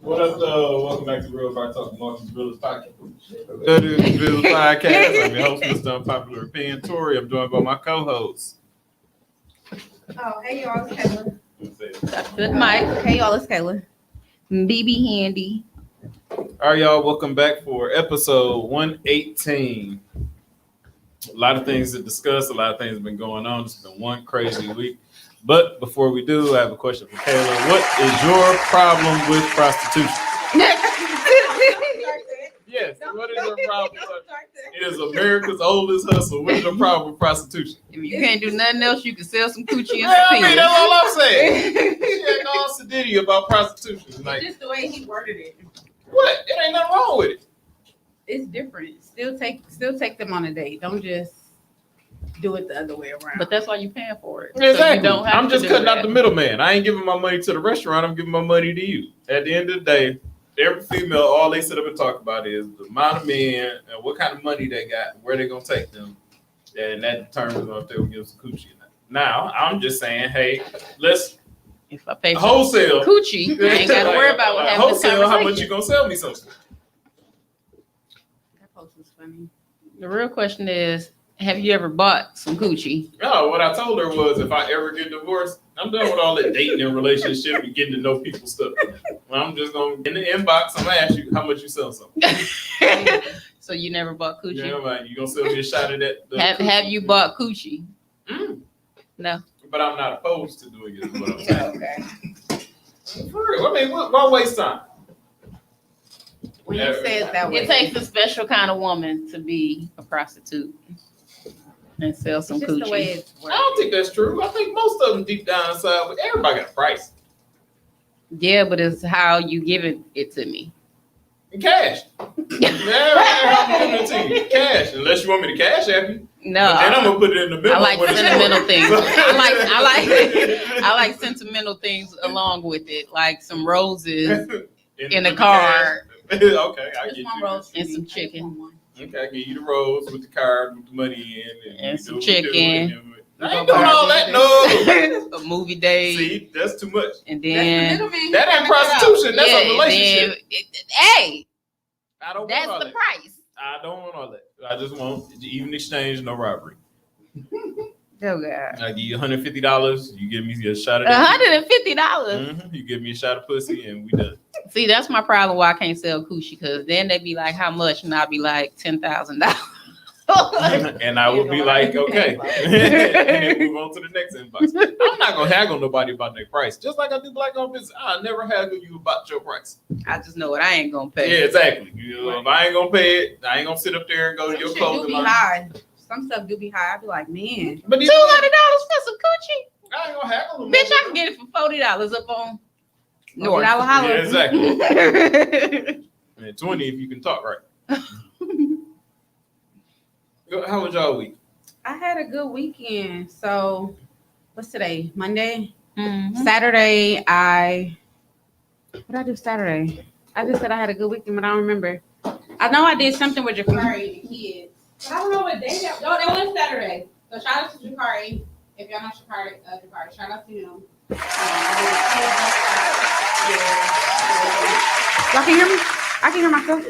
What up, welcome back to Real Bar Talk, Marcus Village Podcast. That is Village Podcast. I'm your host, Mr. Unpopular Opinion, Tori. I'm joined by my co-host. Oh, hey y'all, it's Kayla. Good Mike. Hey y'all, it's Kayla. BB Handy. All right, y'all, welcome back for episode 118. A lot of things to discuss. A lot of things have been going on. It's been one crazy week. But before we do, I have a question for Kayla. What is your problem with prostitution? Yes, what is your problem? It is America's oldest hustle. What is your problem with prostitution? If you can't do nothing else, you can sell some coochie and Yeah, I mean, some that's pills. all I'm saying. She ain't all sedity about prostitution. Like, Just the way he worded it. what? It ain't nothing wrong with it. It's different. Still take them on a date. Don't just do it the other way around. But that's why you're paying for it. Exactly. So you don't have I'm to just do cutting that. out the middleman. I ain't giving my money to the restaurant. I'm giving my money to you. At the end of the day, every female, all they sit up and talk about is the amount of men and what kind of money they got, where they gonna take them, and that determines if they will give some coochie or not. Now, I'm just saying, hey, let's If I pay for wholesale. coochie, I ain't got to worry about what happened. Wholesale, how much you gonna sell me something? that post was funny. The real question is, have you ever bought some coochie? No, what I told her was if I ever get divorced, I'm done with all that dating and relationship and getting to know people stuff. I'm just gonna in the inbox, I'm gonna ask you how much you sell something. So you never bought coochie? Yeah, man, you gonna sell me a shot of that? Have you bought coochie? Mm. No. But I'm not opposed to doing it. Is what I'm saying. Okay. For real. I mean, why waste time? When you say it that way, It takes a special kind of woman to be a prostitute and sell some it's just the way coochie. it's I don't think that's true. I think most of them deep down inside, everybody got a price. Yeah, but it's how you give it to me. In cash. I'm giving it to you. Cash. Unless you want me to cash app you. No, But then I'm gonna put it in the middle. I like when it's sentimental short. things. I like sentimental things along with it, like some roses in a the card cash. Okay, I Just get one you. rose and for some me. I just chicken. want one. Okay, I give you the rose with the card with the money in And you some do what you do, chicken. and I ain't doing all that. No. a movie day, See, that's too much. and That's then the middleman. That ain't prostitution. That's a and relationship. then hey, I don't that's want all the that. price. I don't want all that. I just want even exchange, no robbery. Oh God, I give you $150. You give me a shot of that. $150. You give me a shot of pussy, and we done. See, that's my problem. Why I can't sell coochie? Because then they be like, "How much?" And I'll be like, $10,000. And I would be like, okay. And then move on to the next inbox. I'm not gonna haggle nobody about their price. Just like I do black owned business. I never haggle you about your price. I just know what I ain't gonna pay. Yeah, exactly. You know, if I ain't gonna pay it, I ain't gonna sit up there and go to Some your shit do clothing be line. high. Some stuff do be high. I be like, man. But $200 for some coochie, I ain't gonna haggle them. bitch. I can get it for $40 up on North. $40 holler. Yeah, exactly. How And 20 if you can talk right. How was y'all week? I had a good weekend. So, what's today? Monday? Mhm. Saturday, what did I do Saturday? I just said I had a good weekend, but I don't remember. I know I did something with Jakari and the kids. But I don't know what day that. No, that was Saturday. So shout out to Jakari. If y'all know Jakari, shout out to him. Y'all can hear me? I can hear myself.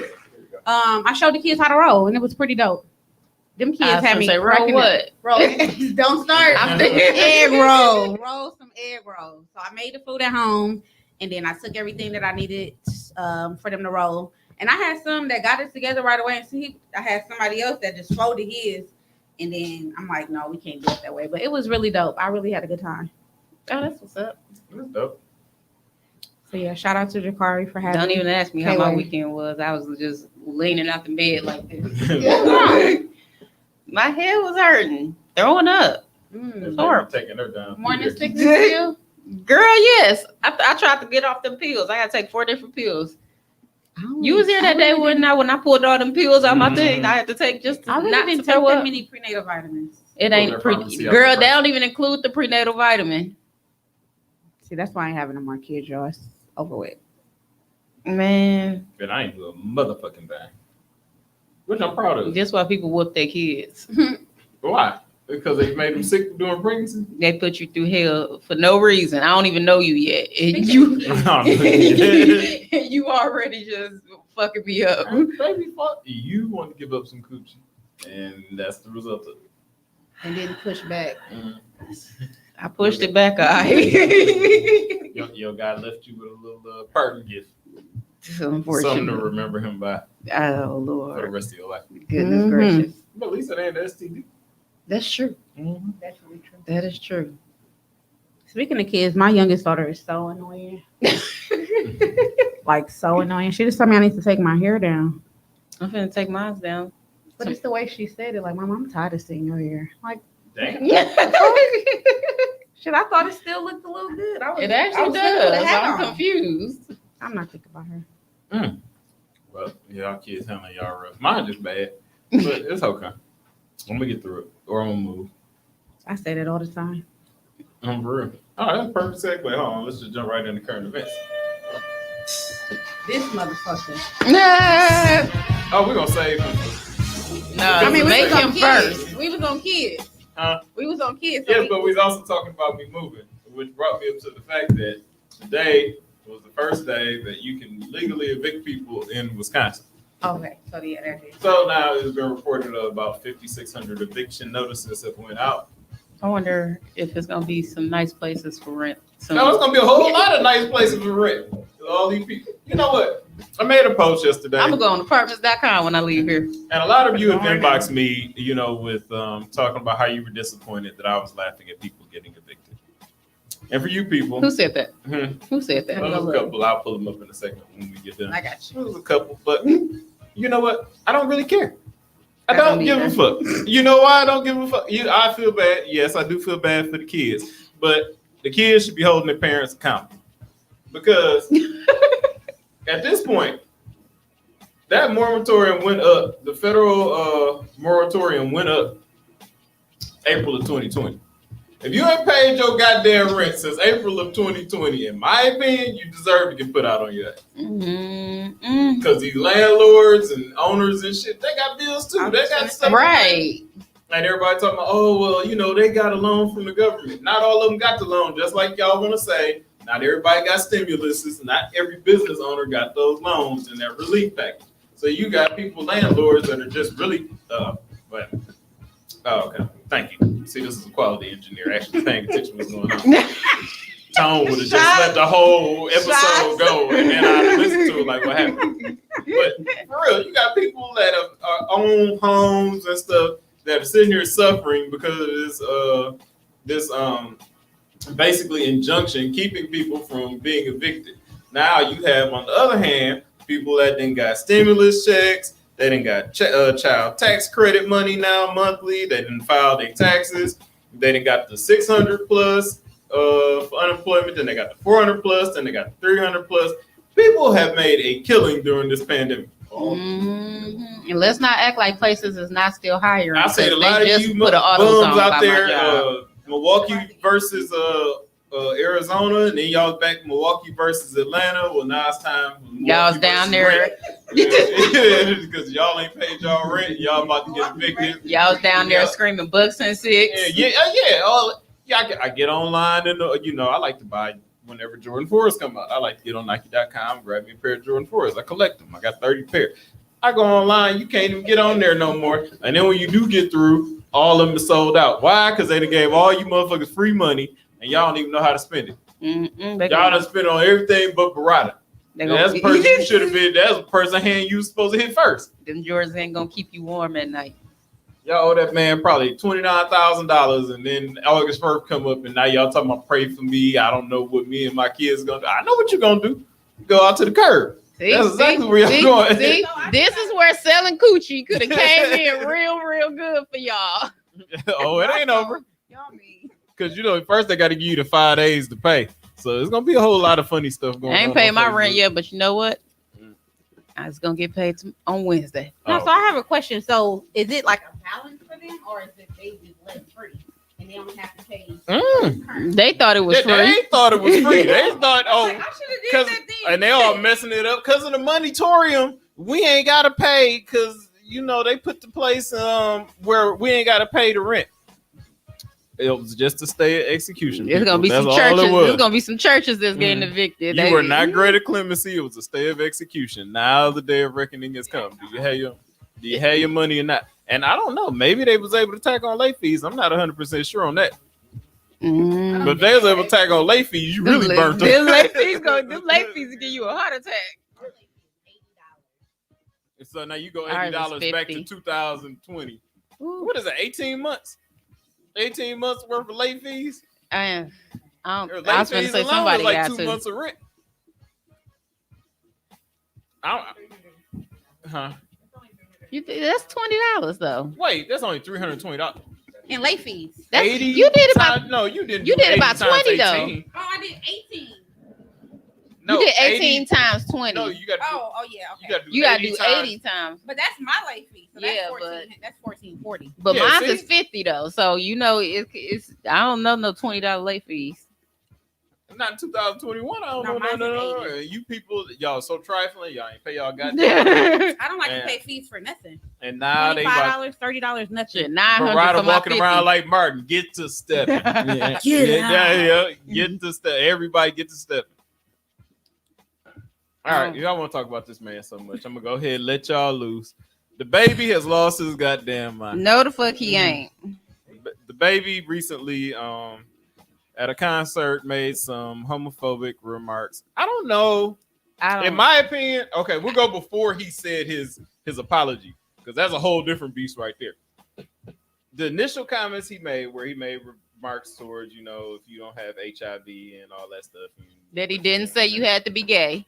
I showed the kids how to roll, and it was pretty dope. Them kids I was had gonna me say, roll cracking up. what? Roll. Don't start. I'm Egg roll. Roll some egg rolls. So I made the food at home, and then I took everything that I needed for them to roll. And I had some that got it together right away. And see, I had somebody else that just folded his. And then I'm like, no, we can't do it that way. But it was really dope. I really had a good time. Oh, that's what's up. That's dope. So yeah, shout out to Jakari for having. Don't even ask me how my K-Way. weekend was. I was just leaning out the bed like this. What's wrong? My head was hurting, throwing up. Mm. Horrible. Taking her down. Morning sickness still? Girl, yes. I tried to get off them pills. I had to take 4 different pills. You was here that day when I pulled all them pills out my thing. I had to take just I really not didn't to take throw that up. many prenatal vitamins. It Oh, ain't they're pre. pharmacy Girl, out they there. don't even include the prenatal vitamin. See, that's why I ain't having no more kids, y'all. It's over with. Man, But I ain't do a motherfucking thing. Which I'm proud of. just why people whoop their kids. Why? Because they made them sick during pregnancy. They put you through hell for no reason. I don't even know you yet. And you you already just fucking me up. Baby, fuck. You want to give up some coochie. And that's the result of it. And then push back. I pushed it back. Your guy left you with a little parting gift. Something to Unfortunately. remember him by Oh for the Lord. rest of your life. Goodness Mhm. gracious. But at least it ain't STD. That's true. That's really true. That is true. Speaking of kids, my youngest daughter is so annoying. Like so annoying. She just told me I need to take my hair down. I'm finna take mine down. But it's the way she said it. Like, Mom, I'm tired of seeing your hair. Like, Dang. Yeah. shit, I thought it still looked a little good. I was, It I actually was gonna put a does. hat I'm on. confused. I'm not thinking about her. Well, y'all kids handling y'all rough. Mine just bad. But it's okay. I'm gonna get through it. Or I'm gonna move. I say that all the time. I'm for real. All right, that's a perfect segue. Hold on, let's just jump right into current events. This motherfucker. Nah. Oh, we're gonna save him. No, I mean, we make was on him kids. first. We was on kids. Huh? We was on kids. So Yes, but we was also talking about me moving, which brought me up to the fact that today was the first day that you can legally evict people in Wisconsin. Okay, so yeah, that is. So now it's been reported about 5,600 eviction notices have went out. I wonder if it's gonna be some nice places for rent. soon. No, it's gonna be a whole lot of nice places to rent. All these people. You know what? I made a post yesterday. I'm gonna go on apartments.com when I leave here. And a lot of you have inboxed me, with talking about how you were disappointed that I was laughing at people getting evicted. And for you people, Who said that? hmm, Who said there that? was a couple. I'll pull them up in a second when we get done. I got you. There was a couple, but you know what? I don't really care. I I don't don't give a either. fuck. You know why I don't give a fuck? I feel bad. Yes, I do feel bad for the kids, but the kids should be holding their parents accountable because at this point, that moratorium went up. The federal moratorium went up April of 2020. If you ain't paid your goddamn rent since April of 2020, in my opinion, you deserve to get put out on your ass. Mm-hmm. Because these landlords and owners and shit, they got bills too. They got stuff. Right. And everybody talking about, oh, well, they got a loan from the government. Not all of them got the loan, just like y'all want to say. Not everybody got stimuluses. Not every business owner got those loans in that relief package. So you got people, landlords, that are just really, but, oh, okay. Thank you. See, this is a quality engineer actually paying attention to what's going on. Tone would have just let the whole episode go, and then I'd listen to it like, what happened? But for real, you got people that own homes and stuff that are sitting here suffering because of this basically injunction keeping people from being evicted. Now you have, on the other hand, people that then got stimulus checks. They done got child tax credit money now monthly. They didn't file their taxes. They done got the 600 plus for unemployment. Then they got the 400 plus. Then they got the 300 plus. People have made a killing during this pandemic. Mm-hmm. And let's not act like places is not still hiring. I said a because lot they of just you put an auto bums zone by out my there. job. Milwaukee versus Arizona, and then y'all back Milwaukee versus Atlanta. Well, now it's time. Y'all's down there. Because y'all ain't paid y'all rent. Y'all about to get evicted. Y'all down there Yeah. screaming bucks and six. Yeah. I get online and I like to buy whenever Jordan 4s come out. I like to get on Nike.com, grab me a pair of Jordan 4s. I collect them. I got 30 pairs. I go online, you can't even get on there no more. And then when you do get through, all of them are sold out. Why? Because they done gave all you motherfuckers free money and y'all don't even know how to spend it. Mm-mm, Y'all done spent on everything but Barada. That's the person you should have been. That's the person hand you was supposed to hit first. Them Jordans ain't gonna keep you warm at night. Y'all owe that man probably $29,000, and then August 1st come up, and now y'all talking about pray for me. I don't know what me and my kids gonna do. I know what you're gonna do. Go out to the curb. See, That's exactly where y'all going. See, this is where selling coochie could have came in real good for y'all. Oh, it ain't over. Y'all mean. Because first they got to give you the 5 days to pay. So it's gonna be a whole lot of funny stuff going on. I ain't paid my Facebook. rent yet, but you know what? I was gonna get paid on Wednesday. No, Oh. so I have a question. So is it like a balance for them, or is it they just let it free and they don't have to pay? They thought it was They free. thought it was free. They thought, I should have did cause, that then. and they all messing it up because of the moneytorium. We ain't gotta pay because they put the place where we ain't gotta pay the rent. It was just a stay at execution. It's gonna people. be That's some all churches. it was. There's gonna be some churches that's getting evicted. You were not great clemency. It was a stay of execution. Now the day of reckoning has come. Do you have your money or not? And I don't know. Maybe they was able to tack on late fees. I'm not 100% sure on that. Mm. But if they was able to tack on late fees, you really burnt them. Them late fees will give you a heart attack. So now you go Ours is $80 back to 50. 2020. Ooh. What is it? 18 months? 18 months worth of late fees? I was Late going to fees say alone somebody is like got 2 to. months of rent. Huh? That's $20 though. Wait, that's only $320. And late fees. That's, 80 you did about times, no, you didn't. you do did 80 about times 20 though. 18. Oh, I did 18. No, you did 18 80 times 20. No, you got to. Oh yeah, okay. you gotta do 80 times. 80 times. But that's my late fee. So that's Yeah, 14. That's 14.40. But Yeah, mine see? is 50 though. So it's I don't know no $20 late fees. Not in 2021. I don't No, know. mine's No. 80. You people, y'all so trifling. Y'all ain't pay y'all goddamn. I don't like Man. to pay fees for nothing. And now they about $25, $30, nothing. Shit, 900 Beretta for my walking 50. around like Martin. Get to stepping. Yeah, Get to step. Everybody get to stepping. All right, y'all want to talk about this man so much. I'm gonna go ahead and let y'all loose. The baby has lost his goddamn mind. No, the fuck he ain't. The baby recently, at a concert, made some homophobic remarks. I don't know. In my opinion, okay, we'll go before he said his apology, because that's a whole different beast right there. The initial comments he made, where he made remarks towards, if you don't have HIV and all that stuff. That he didn't say you had to be gay.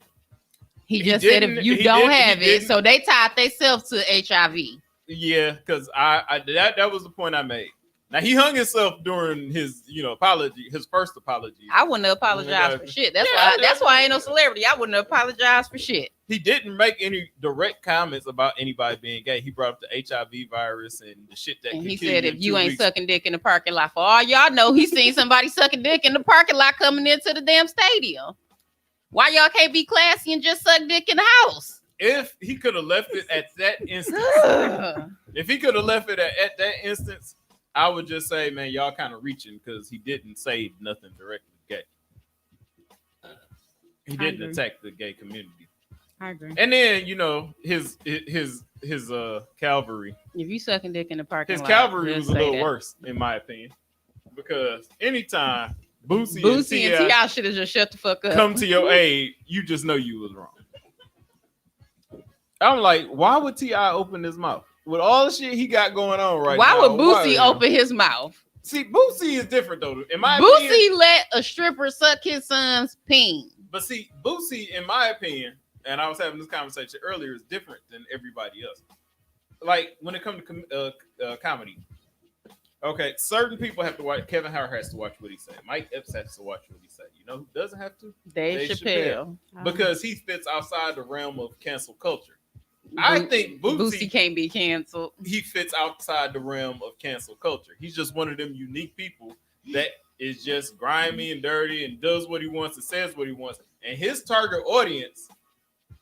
He He just said didn't- if you he don't didn't- he have it, didn't. so they tied themselves to HIV. Yeah, because that was the point I made. Now he hung himself during his apology, his first apology. I wouldn't apologize for shit. That's why I ain't no celebrity. I wouldn't apologize for shit. He didn't make any direct comments about anybody being gay. He brought up the HIV virus and the shit that. And could he kill said you if in you 2 ain't weeks. sucking dick in the parking lot, for all y'all know, he seen somebody sucking dick in the parking lot coming into the damn stadium. Why y'all can't be classy and just suck dick in the house? If he could have left it at that instance, if he could have left it at that instance, I would just say, man, y'all kind of reaching, because he didn't say nothing directly gay. He didn't agree. attack the gay community. I agree. And then his Calvary. If you sucking dick in the parking His lot, Calvary just was a say little that. worse, in my opinion, because anytime Boosie Boosie and and T.I. T.I. should have just shut the fuck up. come to your aid, you just know you was wrong. I'm like, why would T.I. open his mouth with all the shit he got going on right Why now? would Boosie open his mouth? See, Boosie is different though. In my opinion, Boosie let a stripper suck his son's peen. but see, Boosie, in my opinion, and I was having this conversation earlier, is different than everybody else. Like when it comes to comedy, okay, certain people have to watch. Kevin Hart has to watch what he said. Mike Epps has to watch what he said. You know who doesn't have to? Dave Chappelle. Because he fits outside the realm of cancel culture. I think Boosie can't be canceled. he fits outside the realm of cancel culture. He's just one of them unique people that is just grimy and dirty and does what he wants and says what he wants. And his target audience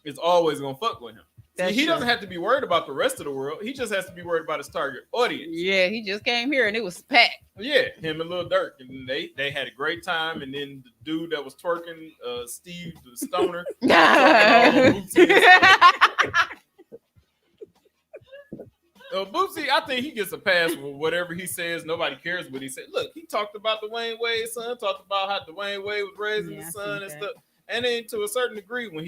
is always gonna fuck with him. See, he doesn't have to be worried about the rest of the world. He just has to be worried about his target audience. Yeah, he just came here and it was packed. Yeah, him and Lil Durk, and they had a great time. And then the dude that was twerking, Steve the Stoner, Boosie, I think he gets a pass with whatever he says. Nobody cares what he said. Look, he talked about Dwayne Wade's son, talked about how Dwayne Wade was raising his son and stuff. And then to a certain degree, when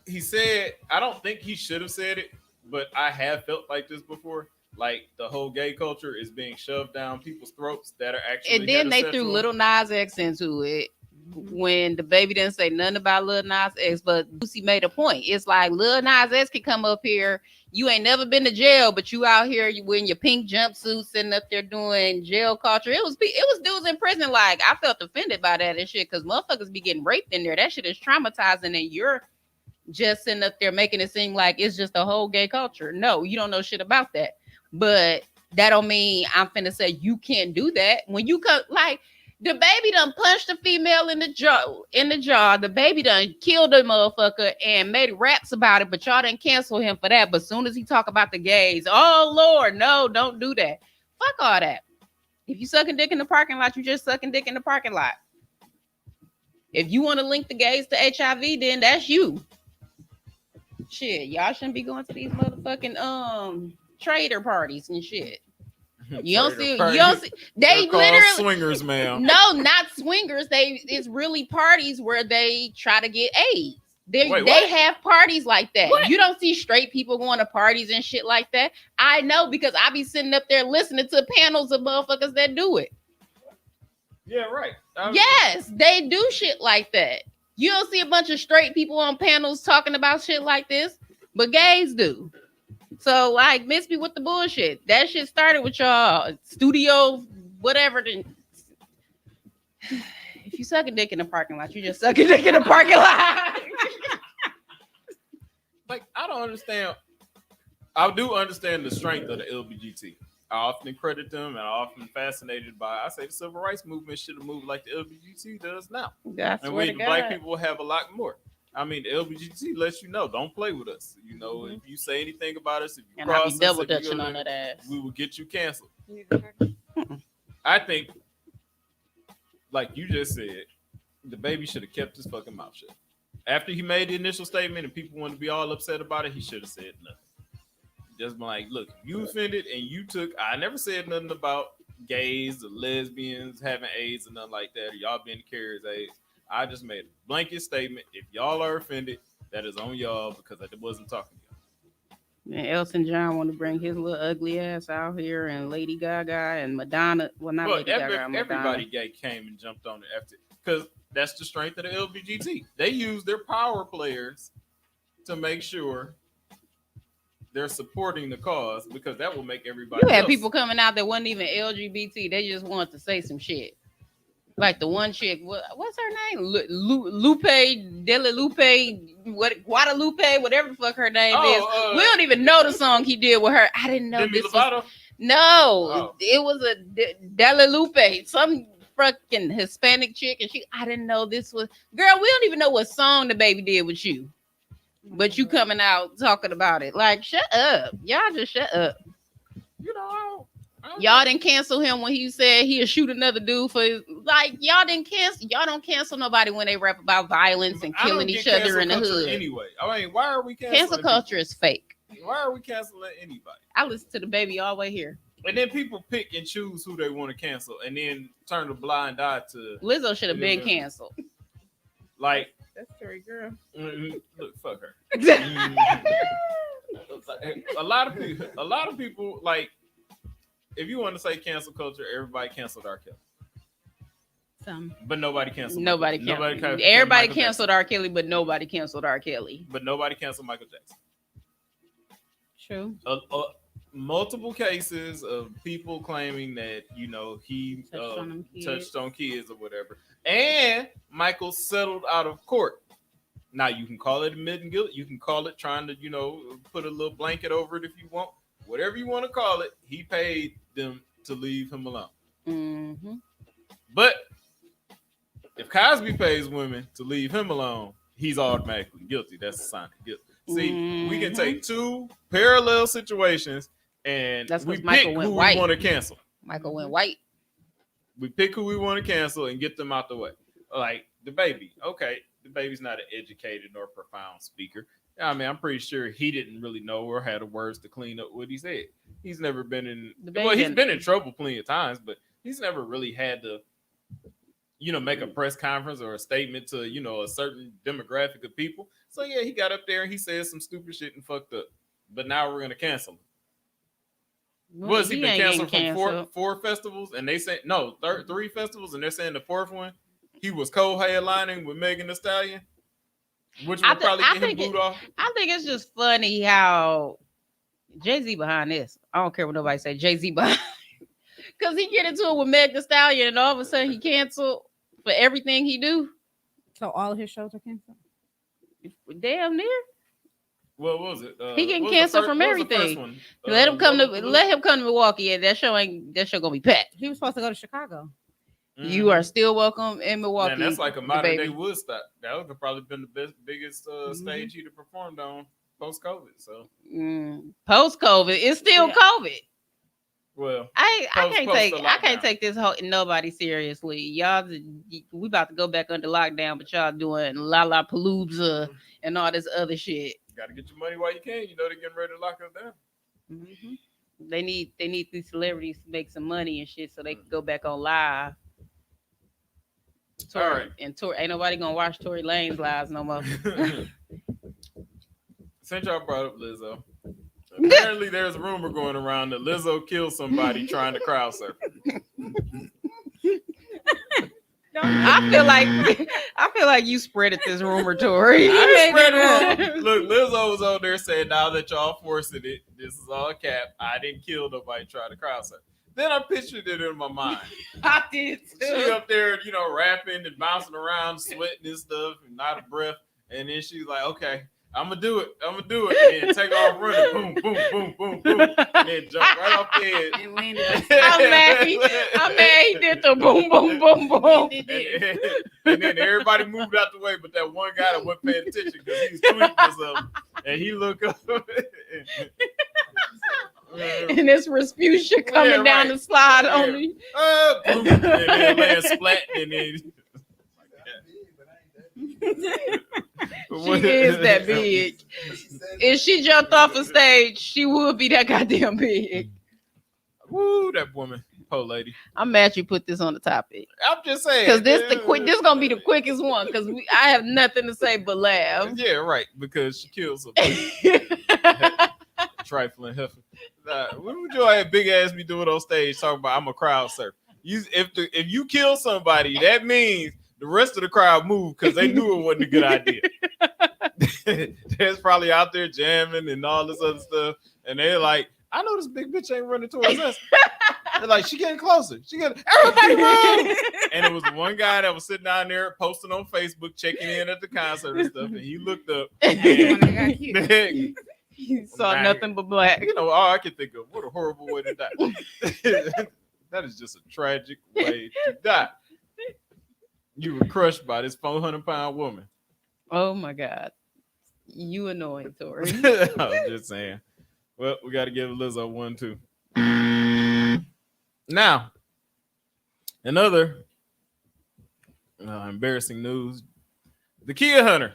he said, I don't think he should have said it, but I have felt like this before. Like the whole gay culture is being shoved down people's throats that are actually. And then they threw heterosexual. Lil Nas X into it when the baby didn't say nothing about Lil Nas X, but Boosie made a point. It's like Lil Nas X can come up here. You ain't never been to jail, but you out here, you wearing your pink jumpsuit, sitting up there doing jail culture. It was dudes in prison. Like I felt offended by that and shit because motherfuckers be getting raped in there. That shit is traumatizing, and you're just sitting up there making it seem like it's just a whole gay culture. No, you don't know shit about that. But that don't mean I'm finna say you can't do that. When you come, like the baby done punched the female in the jaw. The baby done killed the motherfucker and made raps about it, but y'all didn't cancel him for that. But soon as he talk about the gays, oh Lord, no, don't do that. Fuck all that. If you sucking dick in the parking lot, you just sucking dick in the parking lot. If you want to link the gays to HIV, then that's you. Shit, y'all shouldn't be going to these motherfucking trader parties and shit. You don't see. They literally swingers, ma'am. No, not swingers. It's really parties where they try to get AIDS. They have parties like that. What? You don't see straight people going to parties and shit like that. I know because I be sitting up there listening to panels of motherfuckers that do it. Yeah, right. Yes, they do shit like that. You don't see a bunch of straight people on panels talking about shit like this, but gays do. So, like, miss me with the bullshit. That shit started with y'all studio, whatever. If you suck a dick in the parking lot, you just suck a dick in the parking lot. Like, I don't understand. I do understand the strength of the LGBT. I often credit them, and I'm often fascinated by. I say the civil rights movement should have moved like the LGBT does now. And we black people have a lot more. I mean, the LGBT lets you know, don't play with us. You know, if you say anything about us, if you and cross I'll be double us, dutching on that ass. We will get you canceled. I think, like you just said, the baby should have kept his fucking mouth shut. After he made the initial statement and people wanted to be all upset about it, he should have said nothing. Just been like, look, you offended and you took. I never said nothing about gays or lesbians having AIDS or nothing like that, or y'all being carriers of AIDS. I just made a blanket statement. If y'all are offended, that is on y'all because I wasn't talking to y'all. And Elton John want to bring his little ugly ass out here, and Lady Gaga and Madonna. Well, not Lady Gaga. Everybody gay came and jumped on it after because that's the strength of the LGBT. They use their power players to make sure they're supporting the cause because that will make everybody. You had people coming out that wasn't even LGBT. They just wanted to say some shit. Like the one chick, what's her name? Lupe, Della Lupe, Guadalupe, whatever the fuck her name is. We don't even know the song he did with her. I didn't know Demi this Lovato? It was a Della Lupe, some fucking Hispanic chick, and I didn't know this was. Girl, we don't even know what song the baby did with you. But you coming out talking about it. Like, shut up. Y'all just shut up. You know, y'all didn't cancel him when he said he'll shoot another dude for his, like, y'all don't cancel nobody when they rap about violence and killing each other in the hood. Anyway, I mean, why are we canceling? Cancel culture is fake. Why are we canceling anybody? I listen to the baby all the way here. And then people pick and choose who they want to cancel and then turn a blind eye to. Lizzo should have been canceled. Like, that's Terry girl. Look, fuck her. A lot of people like. If you want to say cancel culture, everybody canceled R. Kelly. But nobody canceled. Everybody canceled R. Kelly, but nobody canceled R. Kelly. But nobody canceled Michael Jackson. True. Multiple cases of people claiming that he touched on kids or whatever, and Michael settled out of court. Now you can call it admitting guilt. You can call it trying to put a little blanket over it if you want. Whatever you want to call it, he paid them to leave him alone. Mm-hmm. But if Cosby pays women to leave him alone, he's automatically guilty. That's a sign of guilt. See, we can take two parallel situations and we pick who we want to cancel. Michael went white. We pick who we want to cancel and get them out the way. Like the baby. Okay, the baby's not an educated or profound speaker. I mean, I'm pretty sure he didn't really know or had the words to clean up what he said. He's never been in. He's been in trouble plenty of times, but he's never really had to, make a press conference or a statement to, a certain demographic of people. So yeah, he got up there and he said some stupid shit and fucked up. But now we're gonna cancel him. Well, he been canceled from four festivals, and they said no, 3 festivals, and they're saying the 4th one he was co-headlining with Megan Thee Stallion. Which will probably get him booed off. I think it's just funny how Jay-Z behind this. I don't care what nobody say. Jay-Z behind. Because he get into it with Meg Thee Stallion and all of a sudden he canceled for everything he do. So all of his shows are canceled? Damn near. What was it? He getting canceled from everything. Let him come to Milwaukee, and that show gonna be packed. He was supposed to go to Chicago. Mm-hmm. You are still welcome in Milwaukee. And that's like a modern day Woodstock. That would have probably been the biggest stage he'd have performed on post-COVID. So post-COVID, it's still COVID. Well, I Post- can't post take the I can't lockdown. take this whole nobody seriously. Y'all, we about to go back under lockdown, but y'all doing Lollapalooza and all this other shit. got to get your money while you can. You know they're getting ready to lock us down. Mhm. They need these celebrities to make some money and shit so they can go back on live. All right. And ain't nobody gonna watch Tory Lane's lives no more. Since y'all brought up Lizzo, apparently there's a rumor going around that Lizzo killed somebody trying to crowd surf. I feel like you spreaded this rumor, Tory. You I made spread it the up. rumor. Look, Lizzo was on there saying, now that y'all forcing it, this is all cap. I didn't kill nobody trying to crowd surf. Then I pictured it in my mind. I did She too. up there, rapping and bouncing around, sweating and stuff, and out of breath. And then she's like, okay, I'm going to do it. And then take off running. Boom, boom, boom, boom, boom. And then jump right off the edge. And landed. I'm mad he did the boom, boom, boom, boom. And then everybody moved out the way, but that one guy that wasn't paying attention because he was tweaking or something. And he looked up. And this Respucia coming Yeah, down right. the slide Yeah. on me. Boom, and then land splat. And then She is that big. If she jumped off a stage, she would be that goddamn big. Woo, that woman, poor lady. I'm mad you put this on the topic. I'm just saying. Because this gonna be the quickest one because I have nothing to say but laugh. Yeah, right. Because she killed somebody. Trifling heifer. What would you have big ass be doing on stage talking about I'm a crowd surfer? If you kill somebody, that means the rest of the crowd moved because they knew it wasn't a good idea. They're probably out there jamming and all this other stuff, and they're like, I know this big bitch ain't running towards us. They're like, she getting closer. Everybody move. And it was the one guy that was sitting down there posting on Facebook, checking in at the concert and stuff, and he looked up and You saw nothing but black. all I can think of, what a horrible way to die. That is just a tragic way to die. You were crushed by this 400-pound woman. Oh my God. You annoying, Tori. I was just saying. Well, we got to give Lizzo 1, 2. Now, another embarrassing news. The Kia Hunter.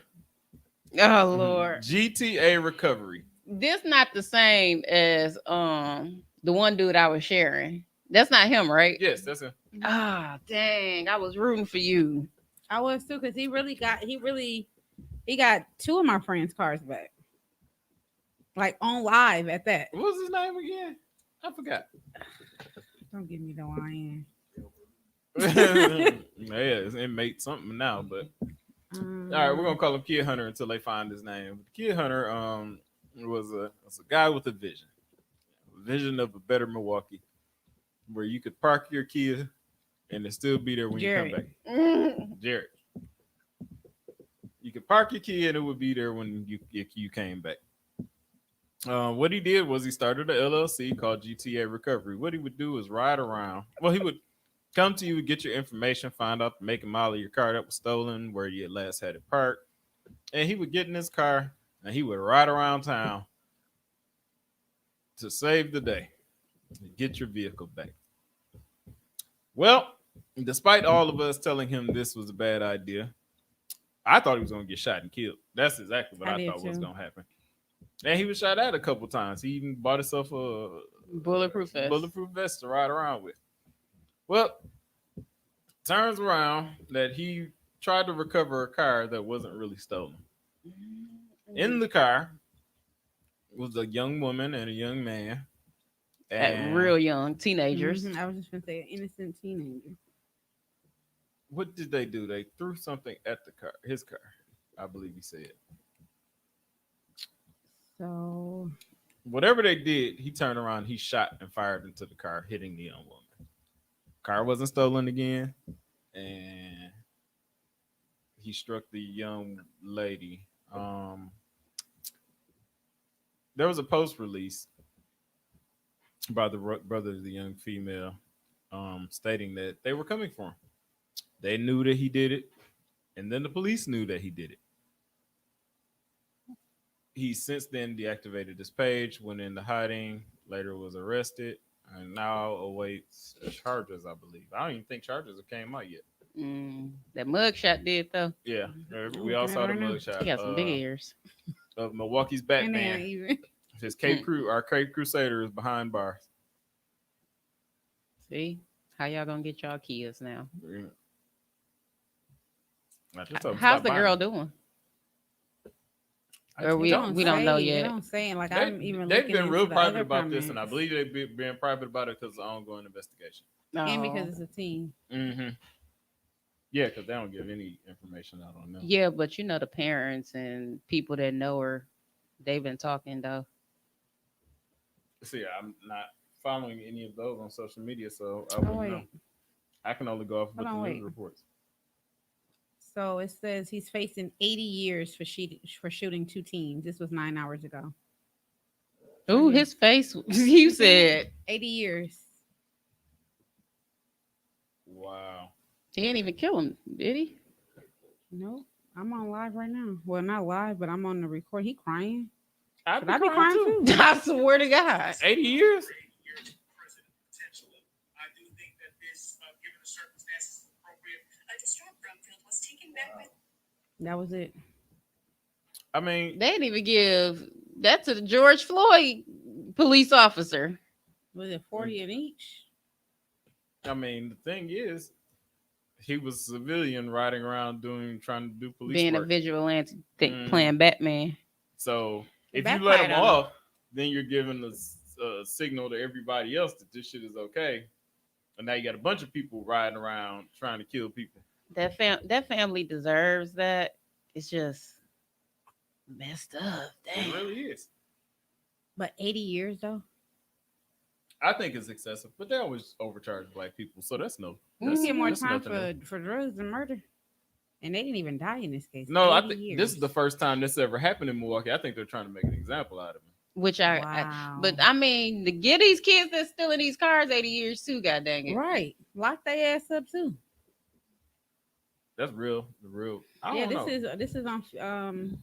Oh Lord. GTA recovery. This not the same as the one dude I was sharing. That's not him, right? Yes, that's him. Ah, dang. I was rooting for you. I was too, because he got two of my friends' cars back. Like on live at that. What was his name again? I forgot. Don't give me the lion. Yeah, it's inmate something now, but all right, we're gonna call him Kia Hunter until they find his name. Kia Hunter was a guy with a vision of a better Milwaukee, where you could park your Kia and it still be there when Jared. you come back. Jared, you could park your Kia and it would be there when you came back. What he did was he started an LLC called GTA Recovery. What he would do is ride around. Well, he would come to you, get your information, find out the make and model of your car that was stolen, where you last had it parked, and he would get in his car and he would ride around town to save the day and get your vehicle back. Well, despite all of us telling him this was a bad idea, I thought he was going to get shot and killed. That's exactly what I thought was going to happen. And he was shot at a couple times. He even bought himself a Bulletproof vest to ride around with. Well, turns around that he tried to recover a car that wasn't really stolen. In the car was a young woman and a young man. At real young teenagers. I was just gonna say an innocent teenager. What did they do? They threw something at the car, his car, I believe he said. So whatever they did, he turned around, he shot and fired into the car, hitting the young woman. Car wasn't stolen again, and he struck the young lady. There was a post release by the brothers of the young female, stating that they were coming for him. They knew that he did it, and then the police knew that he did it. He since then deactivated his page, went into hiding, later was arrested, and now awaits charges. I believe. I don't even think charges have came out yet. That mugshot did though. Yeah, I'm we all looking saw at the it right now. mugshot. He got some big ears. Of Milwaukee's And then Batman. even His Cape Crew, our Cape Crusader is behind bars. See how y'all gonna get y'all kids now? I just told him How's stop the buying girl them. doing? I Or just we told don't him. we don't know They yet. don't say it. Like I'm even. They've looking been real into the private other about this, and I comments. believe they've been private about it because of the ongoing investigation. And No. because it's a team. Mm-hmm. Yeah, because they don't give any information out on them. Yeah, but you know the parents and people that know her, they've been talking though. See, I'm not following any of those on social media, so I wouldn't know. wait. I can only go off with Hold the on, news wait. reports. So it says he's facing 80 years for shooting 2 teens. This was 9 hours ago. Ooh, his face. You said 80 years. Wow. he didn't even kill him, did he? No, I'm on live right now. Well, not live, but I'm on the record. He crying. I'd Should I be crying too? I swear to God. 80 years? I do think that this, given the circumstances, is appropriate. A distraught Brumfield was taken back with. That was it. I mean, They didn't even give that to the George Floyd police officer. Was it 40 in each? the thing is, he was a civilian riding around trying to do police Being work. a vigilante, Mm. playing Batman. So It if you let backfired him on him. off, then you're giving a signal to everybody else that this shit is okay. And now you got a bunch of people riding around trying to kill people. That family deserves that. It's just messed up. It Damn. really is. But 80 years though? I think it's excessive, but they always overcharge black people, so that's no. You That's, get more that's time nothing new. for drugs and murder. And they didn't even die in this case. No, I 80 think years. this is the first time this ever happened in Milwaukee. I think they're trying to make an example out of him. Which Wow. but I mean, to get these kids that's still in these cars 80 years too, god dang it. Right. Lock their ass up too. That's real. I Yeah, don't know. this is on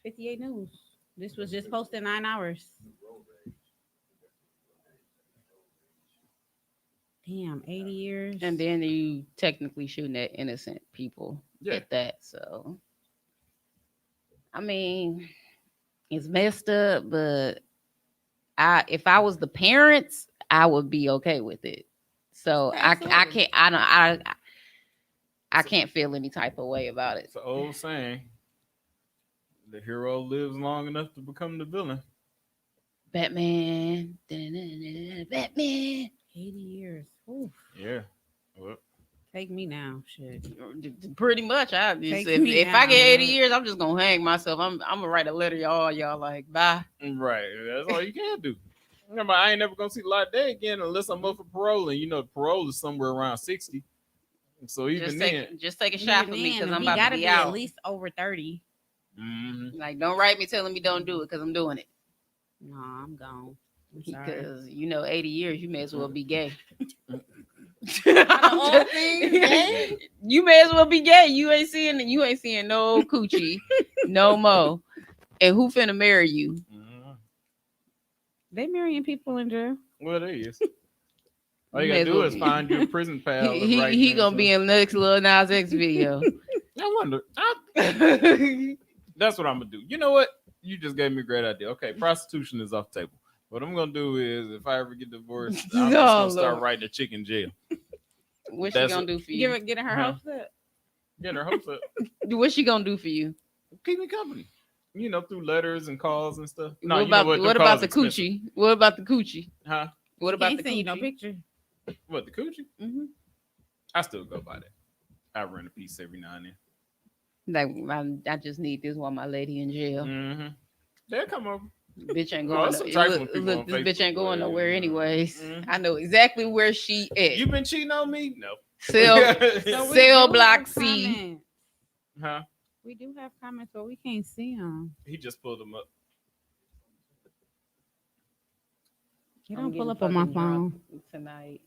58 News. This was just posted 9 hours. Damn, 80 years. And then you technically shooting at innocent people Yeah. at that. So I mean, it's messed up, but if I was the parents, I would be okay with it. So Absolutely. I can't feel any type of way about it. It's an old saying. The hero lives long enough to become the villain. Batman. Batman. 80 years. Oof. Yeah. Well, Take me now. Shit. Pretty much. Take me If I out, get 80 man. years, I'm just gonna hang myself. I'm gonna write a letter to all y'all like bye. right. That's all you can do. Remember, I ain't never gonna see the light of day again unless I'm up for parole. And you know, parole is somewhere around 60. So even Just take a shot for me because I'm about to be at out. least over 30. Mhm. Like, don't write me telling me don't do it because I'm doing it. No, I'm gone. I'm sorry. Because 80 years, you may as well be gay. all things gay? You may as well be gay. You ain't seeing no coochie no more. And who finna marry you? Mhm. They marrying people in jail. Well, there is. All you May gotta as do well is be. find your prison pal. He gonna be in the next Lil Nas X video. I wonder. That's what I'm gonna do. You know what? You just gave me a great idea. Okay, prostitution is off the table. What I'm gonna do is, if I ever get divorced, I'm just gonna start Lord. writing a chick in jail. What's she That's gonna do for you? Getting her Huh? hopes up. Getting her hopes up. What's she gonna do for you? Keep me company. You know, through letters and calls and stuff. No, what you know about Them what calls about the expensive. coochie? What about the coochie? Huh? What about Can't the send you no coochie? picture. What, the coochie? Mm-hmm. I still go by that. I run a piece every now and then. Like I just need this while my lady in jail. Mm-hmm. They'll come over. Bitch ain't Well, going. that's some trifling people Look, on this bitch ain't Facebook, going but, nowhere yeah. anyways. Mhm. I know exactly where she at. You been cheating on me? No. Sell, So we sell do block have C. comments. Huh? We do have comments, but we can't see them. He just pulled them up. They I'm don't pull getting up on my fucking drunk phone. tonight.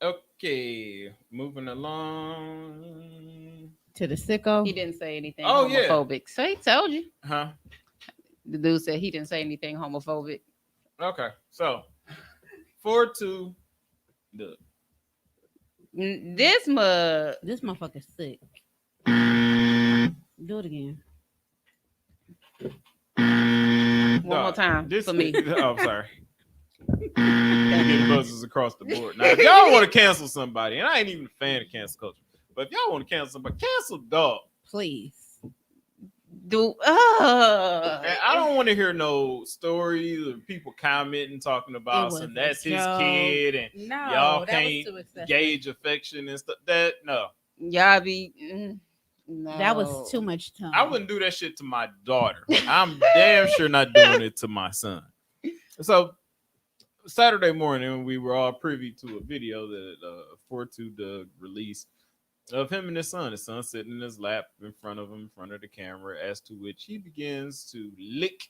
Okay, moving along. To the sicko. He didn't say anything Oh, yeah. homophobic. So he told you. Huh? The dude said he didn't say anything homophobic. Okay, so 4-2. Duh. This mug. This motherfucker's sick. Do it again. One more time for me. Oh, sorry. Getting buzzes across the board. Now, if y'all want to cancel somebody, and I ain't even a fan of cancel culture, but if y'all want to cancel somebody, cancel dog. Please. Do And I don't want to hear no stories or people commenting talking about was some a that's his joke. kid and No, y'all that can't was too excessive. gauge affection and stuff. That no, y'all be no. That was too much time. I wouldn't do that shit to my daughter. I'm damn sure not doing it to my son. So Saturday morning, we were all privy to a video that 4-2 Doug released of him and his son. His son sitting in his lap in front of him, in front of the camera, as to which he begins to lick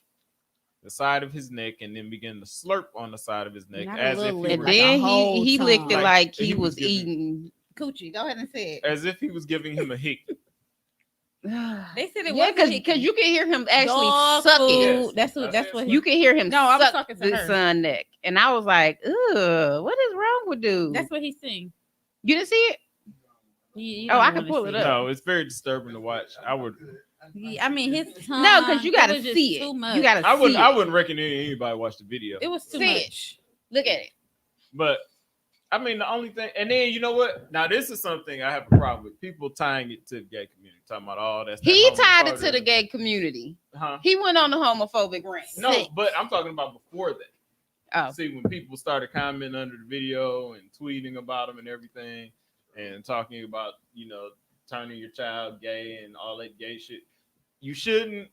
the side of his neck and then begin to slurp on the side of his neck Not a as if little he lick, And were, like then a whole he licked it tongue. like He he was was giving- eating. Coochie, go ahead and say it. as if he was giving him a hickey. They said it Yeah, was because you can hear him actually dog suck food. it. Yes. That's what You can hear him No, I was suck talking to the her. son neck, and I was like, "Ugh, what is wrong with dude?" that's what he's saying. You didn't see it? You Oh, don't I can wanna pull it see up. No, it's very disturbing to watch. I I mean, his tongue. No, because you it gotta was just see too it. much. You gotta I see wouldn't it. I wouldn't recommend anybody watch the video. It was too See it. much. Look at it. But I mean, the only thing, and then you know what? Now this is something I have a problem with. People tying it to the gay community, talking about all that. He tied it to the gay community. Huh? He went on the homophobic rant. No, Sick. but I'm talking about before that. Oh, See, when people started commenting under the video and tweeting about him and everything, and talking about turning your child gay and all that gay shit, you shouldn't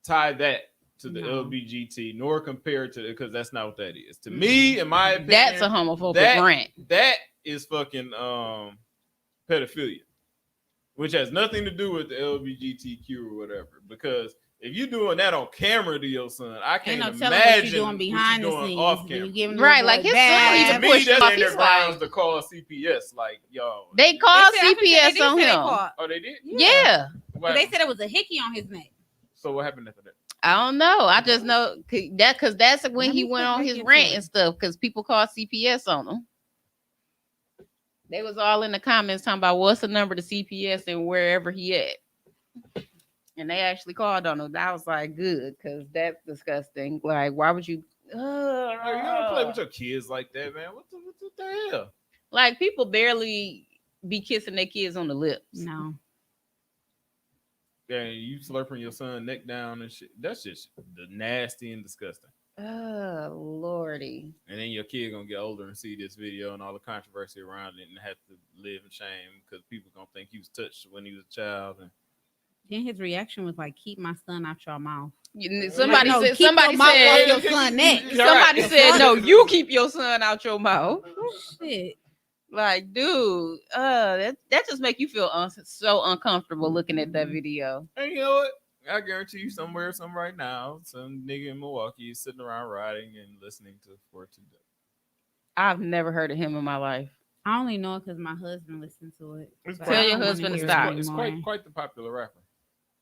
tie that to the No. LBGT nor compare it to it because that's not what that is. To me, in my opinion, that's a homophobic that- rant. that is fucking pedophilia, which has nothing to do with the LGBTQ or whatever. Because if you're doing that on camera to your son, I Ain't can't no telling imagine what you're doing behind the scenes. off When camera. you giving Right, your like boy his son bath. even To me, pushed that's him off. in their He's grounds like- to call CPS. Like, yo, They called They said- I think CPS they on said they him. called. oh, they did. Yeah. What They happened? said it was a hickey on his neck. So what happened after that? I don't know. I just know because that's when Let he me went click on back his into rant it. and stuff because people called CPS on him. They was all in the comments talking about what's the number to CPS and wherever he at. And they actually called on him. I was like, good, because that's disgusting. Like, why would you? Like, you don't play with your kids like that, man. What the hell? Like, people barely be kissing their kids on the lips. No. Yeah, you slurping your son neck down and shit. That's just the nasty and disgusting. Oh, Lordy. And then your kid gonna get older and see this video and all the controversy around it and have to live in shame because people gonna think he was touched when he was a child. And Then his reaction was like, "Keep my son out your mouth." Somebody no, said, keep somebody your mouth off said, your son neck. somebody said, no, you keep your son out your mouth. Shit. Like, dude, that just make you feel so uncomfortable looking at that video. And you know what? I guarantee you somewhere, some right now, some nigga in Milwaukee is sitting around riding and listening to 4-2 Doug. I've never heard of him in my life. I only know it because my husband listened to it. It's So quite- I Tell don't your wanna husband to hear it stop. It's anymore. quite the popular rapper.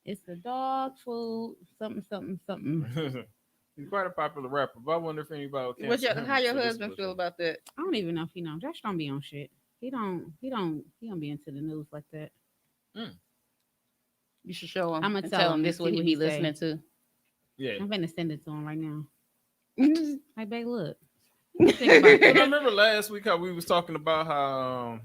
It's the dog food, something. He's quite a popular rapper, but I wonder if anybody will How cancel him your for this husband bullshit. feel about that? I don't even know if he know. Josh don't be on shit. He don't be into the news like that. You should show him. I'ma and tell tell him him and this see what he what be he say. listening to. Yeah. I'm gonna send it to him right now. Mm-hmm. Hey, babe, look. Think about I that. remember last week how we was talking about how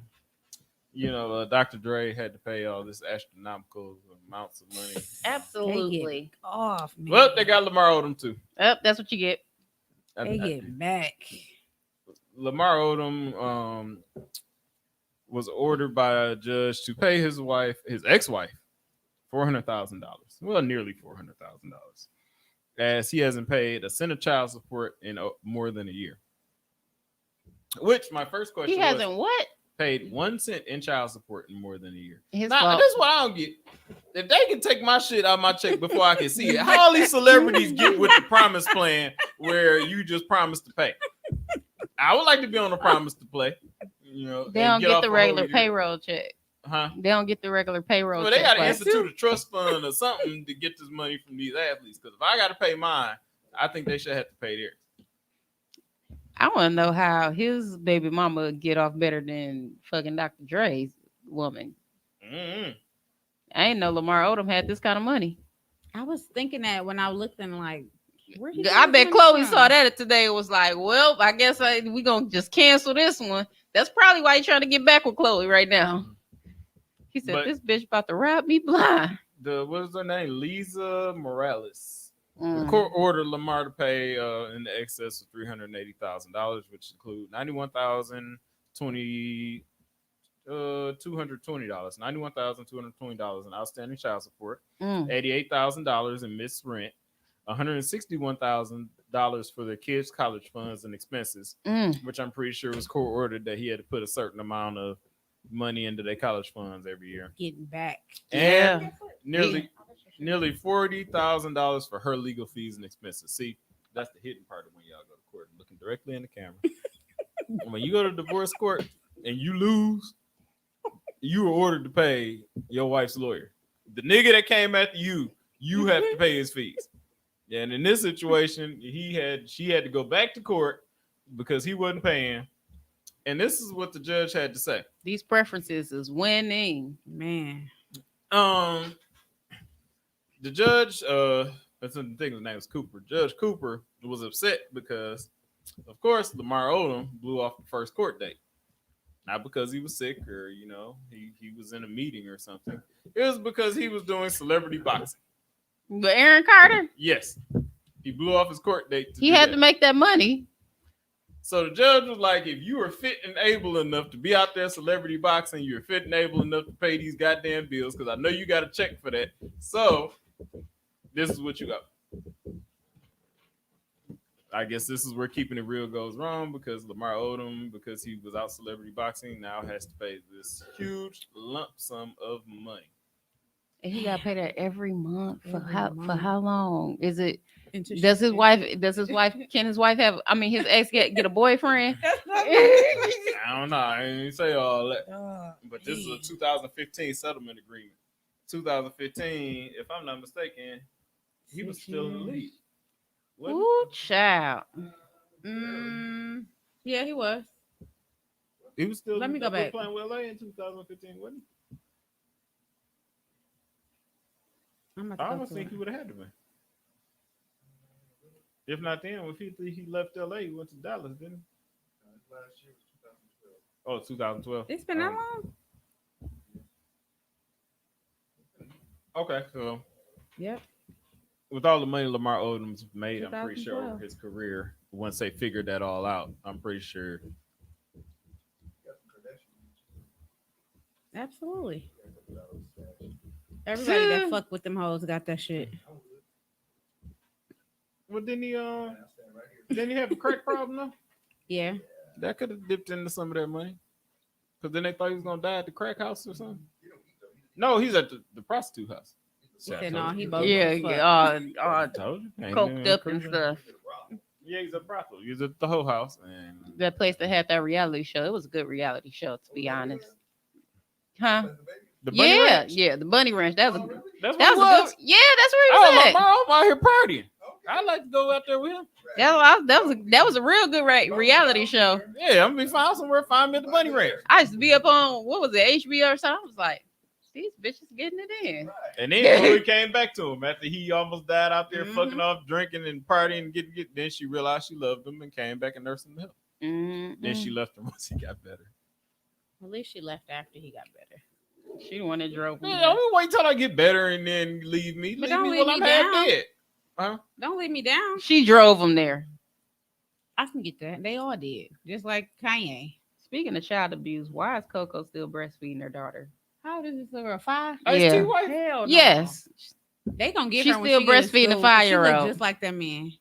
Dr. Dre had to pay all this astronomical amounts of money. Absolutely. Off, man. Well, they got Lamar Odom too. That's what you get. They get back. Lamar Odom was ordered by a judge to pay his ex-wife, $400,000. Well, nearly $400,000, as he hasn't paid a cent of child support in more than a year. Which my first question He was, hasn't what? paid 1 cent in child support in more than a year. His Now, fault. this is what I don't get. If they can take my shit out of my check before I can see it, how all these celebrities get with the promise plan where you just promise to pay? I would like to be on the promise to play. They and don't get off the a regular whole year. payroll check. Huh? They don't get the regular payroll Well, check. they got to like- institute a trust fund or something to get this money from these athletes. Because if I got to pay mine, I think they should have to pay theirs. I want to know how his baby mama would get off better than fucking Dr. Dre's woman. Mm-hmm. I ain't know Lamar Odom had this kind of money. I was thinking that when I looked and like, where he I get bet his Chloe money saw from? that today. It was like, well, I guess we gonna just cancel this one. That's probably why he's trying to get back with Chloe right now. He said, But- "This bitch about to rob me blind." What is her name? Lisa Morales. The Mm. court ordered Lamar to pay in the excess of $380,000, which include $91,220, $91,220 in outstanding child support, Mm. $88,000 in missed rent, $161,000 for their kids' college funds and expenses, Mm. which I'm pretty sure was court ordered that he had to put a certain amount of money into their college funds every year, Getting back. and Yeah. nearly $40,000 for her legal fees and expenses. See, that's the hidden part of when y'all go to court, looking directly in the camera. When you go to divorce court and you lose, you were ordered to pay your wife's lawyer. The nigga that came after you have to pay his fees. Yeah, and in this situation, she had to go back to court because he wasn't paying. And this is what the judge had to say. These preferences is winning. Man. The judge, I think his name was Cooper. Judge Cooper was upset because, of course, Lamar Odom blew off the first court date. Not because he was sick or, he was in a meeting or something. It was because he was doing celebrity boxing. But Aaron Carter, Yes. He blew off his court date. he had to make that money. So the judge was like, if you were fit and able enough to be out there celebrity boxing, you're fit and able enough to pay these goddamn bills, because I know you got a check for that. So this is what you got. I guess this is where keeping it real goes wrong, because Lamar Odom, because he was out celebrity boxing, now has to pay this huge lump sum of money. And he got to pay that every month for Every how month. long? Is it? Until Does she- his wife? Can his wife have? I mean, his ex get a boyfriend? I don't know. I didn't say all that. But this is a man. 2015 settlement agreement. 2015, if I'm not mistaken, he was still in the league. Wasn't Ooh, child. Yeah, he was. he? He was still Let me go back. playing with LA in 2015, wasn't I'm he? about I to go almost for think it. he would have had to be. If not then, if he left LA, he went to Dallas, didn't he? Oh, 2012. It's been that long? Okay, so Yep. with all the money Lamar Odom's made, I'm pretty sure over 2012. his career, once they figured that all out, I'm pretty sure. Absolutely. Everybody that fuck with them hoes got that shit. Well, didn't he have a crack problem though? Yeah. That could have dipped into some of that money. Because then they thought he was gonna die at the crack house or something. No, he's at the prostitute house. He said no, he both. Yeah, I told you. Ain't coked no up and crazy. stuff. Yeah, he's a brothel. He's at the whole house. And That place that had that reality show. It was a good reality show, to be honest. Huh? the bunny Yeah, ranch, yeah. The Bunny Ranch. That was that's what that it was a was. good. Yeah, that's where he Oh, was at. Lamar, I'm out here partying. I like to go out there with him. That was a real good reality show. Yeah, I'm gonna be found somewhere. Find me at the bunny ranch. I used to be up on what was it, HBO or something. I was like, these bitches getting it in. And then Chloe came back to him after he almost died out there Mhm. fucking off, drinking and partying and getting. Then she realized she loved him and came back and nursed him to help. Then she left him once he got better. At least she left after he got better. She the one that drove me. Yeah, I'm gonna wait till I get better and then leave me. But Leave don't me leave while I'm me half down. dead. Huh? Don't leave me down. She drove him there. I can get that. They all did. Just like Kanye. Speaking of child abuse, why is Coco still breastfeeding her daughter? How old is this girl? 5? Ice-T Yeah. wife? Hell no. Yes. They gonna get She's her when still she get in breastfeeding a school, 'cause she look 5-year-old. just like that man.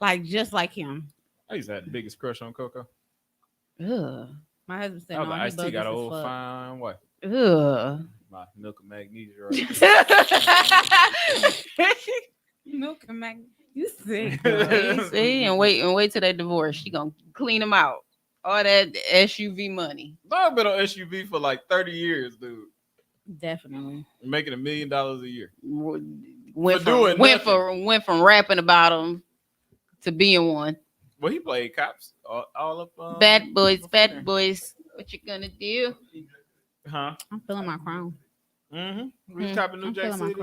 Like just like him. I used to have the biggest crush on Coco. Ugh. My husband said I was no, like, he Ice-T bogus got an as old fuck. fine wife. Ugh. My milk and magnesia. Right? Milk and mag. You sick. Girl. See, and wait till they divorce. She gonna clean them out. All that SUV money. I've been on SUV for like 30 years, dude. Definitely. Making $1 million a year. Went For doing from rapping about them to being one. Well, he played cops. all up. Bad boys, up in bad there. boys. What you gonna do? Huh? I'm feeling my crown. Mm-hmm. We Mhm. copping New I'm Jack feeling my City.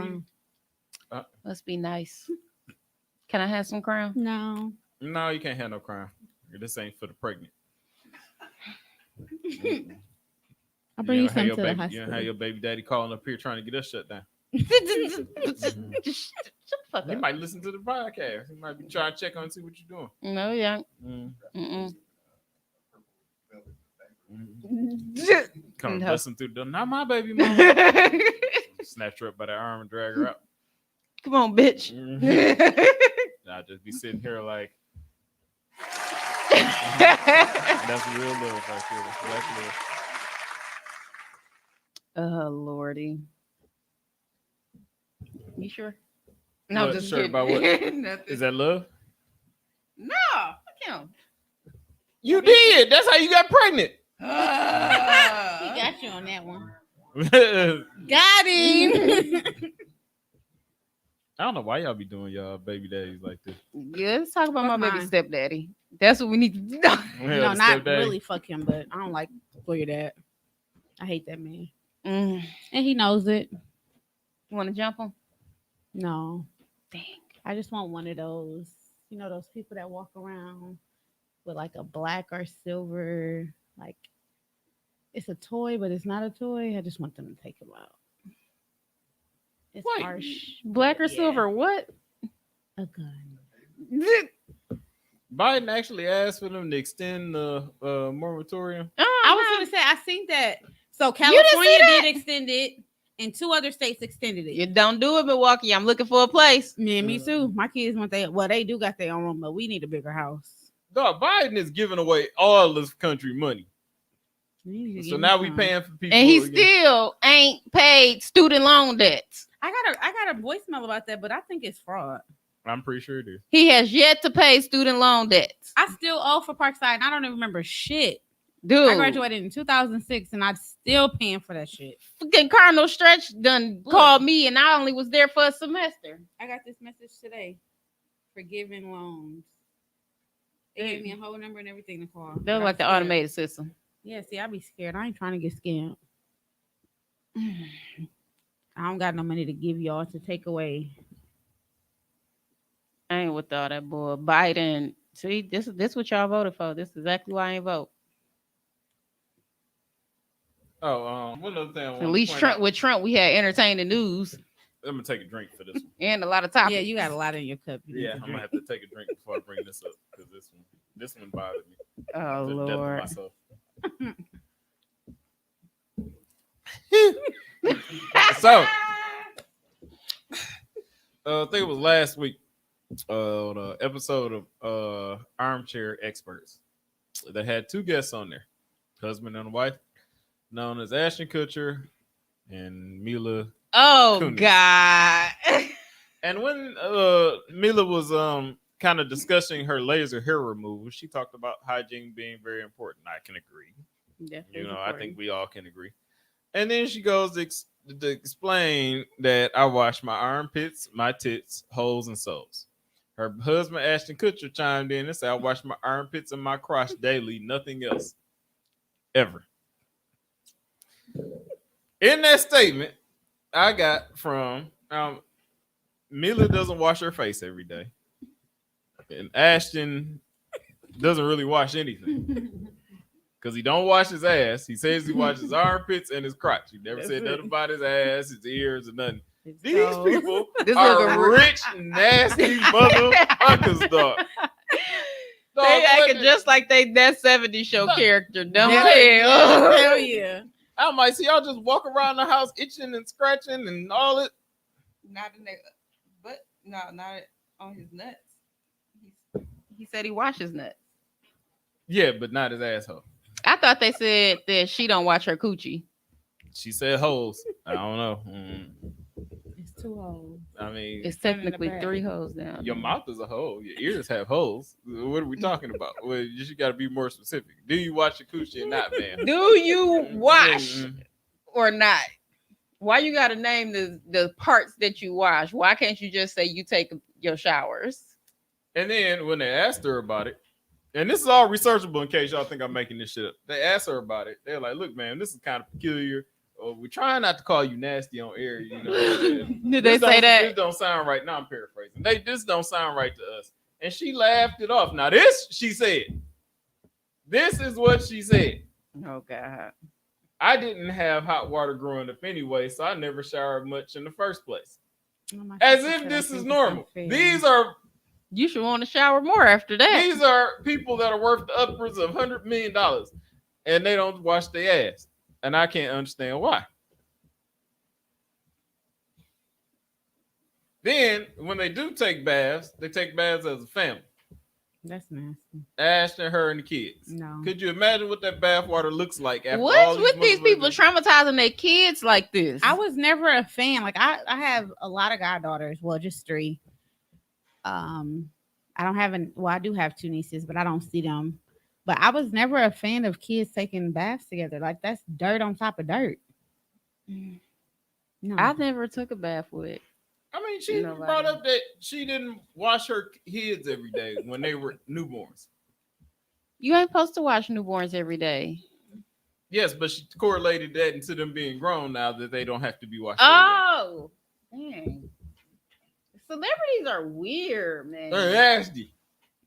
crown. Must be nice. Can I have some crown? No. No, you can't have no crown. This ain't for the pregnant. Mm-mm. I'll bring you don't have some your to the baby, you don't hospital. have your baby daddy calling up here trying to get us shut down. Shut the fuck He up. might listen to the podcast. He might be trying to check on and see what you're doing. No, yeah. Mm. Mm-mm. Come No. listen through the door. Not my baby mama. Snatch her up by the arm and drag her out. Come on, bitch. I'll just be sitting here like, that's real love right there. That's black love. Oh lordy. You sure? No, What, just sure kidding. about what? Nothing. Is that love? No, fuck him. You did. That's how you got pregnant. He got you on that one. Got him. I don't know why y'all be doing y'all baby daddies like this. Yeah, let's talk about Fuck my baby mine. stepdaddy. That's what we need to do. Yeah, No, the not stepdaddy. really fuck him, but I don't like for your dad. I hate that man. Mm. And he knows it. You want to jump him? No. Dang. I just want one of those, those people that walk around with like a black or silver, like it's a toy, but it's not a toy. I just want them to take him out. It's Wait, harsh. Black or Yeah. silver? What? A gun. Biden actually asked for them to extend the moratorium. I was gonna say I think that. So didn't see California that? did extend it, and 2 other states extended it. You don't do it, Milwaukee. I'm looking for a place. Yeah, me too. My kids want they do got their own room, but we need a bigger house. Dog, Biden is giving away all this country money. We need to So give now me we some. paying for people. And he again. still ain't paid student loan debts. I got a voicemail about that, but I think it's fraud. I'm pretty sure it is. He has yet to pay student loan debts. I still owe for Parkside, and I don't even remember shit. Dude, I graduated in 2006, and I'm still paying for that shit. fucking Cardinal Stretch done Look. called me, and I only was there for a semester. I got this message today. Forgiving loans. They gave me a whole number and everything to call. That was like the automated system. Yeah, see, I be scared. I ain't trying to get scammed. I don't got no money to give y'all to take away. I ain't with all that boy Biden. See, this what y'all voted for. This is exactly why I ain't vote. Oh, one other thing. I wanna At least point Trump out. with Trump, we had entertaining news I'm gonna take a drink for this one. and a lot of topics. Yeah, you got a lot in your cup. You need Yeah, to I'm gonna drink. have to take a drink before I bring this up because this one bothered me. Oh To the death of Lord. myself. So, I think it was last week, the episode of Armchair Experts that had 2 guests on there, husband and wife, known as Ashton Kutcher and Mila. Oh Kunis. God. And when Mila was kind of discussing her laser hair removal, she talked about hygiene being very important. I can agree. Definitely I important. think we all can agree. And then she goes to explain that I wash my armpits, my tits, holes, and soles. Her husband, Ashton Kutcher, chimed in and said, I wash my armpits and my crotch daily, nothing else. Ever. In that statement, I got from Mila doesn't wash her face every day. And Ashton doesn't really wash anything. Because he don't wash his ass. He says he washes his armpits and his crotch. He never That's said it. nothing about his ass, his ears, or nothing. It's These so- people This are look a- rich, nasty motherfuckers, dog. They Dog, acting what- just like they that 70s show Look. character. Dumb Yeah, as hell. Hell yeah. I might see y'all just walk around the house itching and scratching and all it. Not in there, but no, not on his nuts. He said he washes nuts. Yeah, but not his asshole. I thought they said that she don't watch her coochie. She said holes. I don't know. It's 2 holes. I mean, It's One in the technically back. 3 holes down. your mouth is a hole. Your ears have holes. What are we talking about? Well, you just got to be more specific. Do you watch your coochie or not, man? Do you wash Mm-mm. or not? Why you gotta name the parts that you wash? Why can't you just say you take your showers? And then when they asked her about it, And this is all researchable in case y'all think I'm making this shit up. They asked her about it. They're like, look, man, this is kind of peculiar. We're trying not to call you nasty on air. You know, Did they say that? This don't sound right. Now I'm paraphrasing. This don't sound right to us. And she laughed it off. Now this, she said. This is what she said. Oh God. I didn't have hot water growing up anyway, so I never showered much in the first place. As if this is normal. These are You should want to shower more after that. These are people that are worth upwards of $100 million, and they don't wash their ass, and I can't understand why. Then, when they do take baths, they take baths as a family. That's nasty. Ashton, her, and the kids. No. Could you imagine what that bath water looks like? After What's with these people traumatizing their kids like this? I was never a fan. Like I have a lot of goddaughters. Well, just 3. I don't have I do have 2 nieces, but I don't see them. But I was never a fan of kids taking baths together. Like that's dirt on top of dirt. No. I never took a bath with. I mean, she brought up that she didn't wash her kids every day when they were newborns. You ain't supposed to wash newborns every day. Yes, but she correlated that into them being grown now that they don't have to be washed. Oh, dang. Celebrities are weird, man. They're nasty.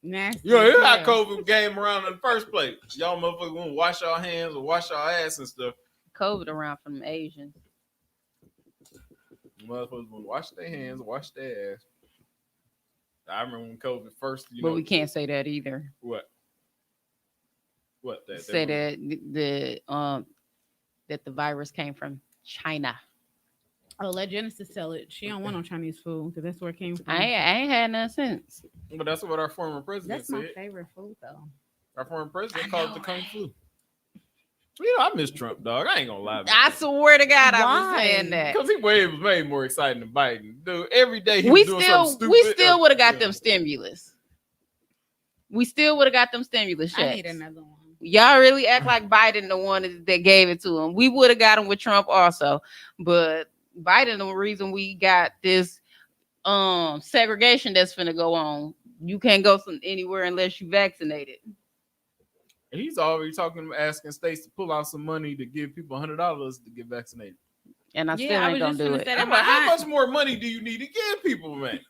Nasty. Yo, it's how COVID came around in the first place. Y'all motherfuckers want to wash your hands or wash your ass and stuff. COVID around from the Asians. Motherfuckers want to wash their hands, wash their ass. I remember when COVID first, but we can't say that either. What? What? Say that the virus came from China. Oh, let Genesis tell it. She don't want no Chinese food because that's where it came from. I ain't had none since. But that's what our former president That's said. my favorite food, though. Our former president called it the Kung Flu. You know, I miss Trump, dog. I ain't gonna lie. I swear to God, I was Why? saying that. Because he was way more exciting than Biden. Dude, every day We was doing something stupid. still would have got them stimulus. We still would have got them stimulus checks. I need another one. Y'all really act like Biden the one that gave it to him. We would have got him with Trump also, but Biden the reason we got this segregation that's finna go on. You can't go anywhere unless you vaccinated. He's already asking states to pull out some money to give people $100 to get vaccinated. And I still ain't gonna do it. How much more money do you need to give people, man?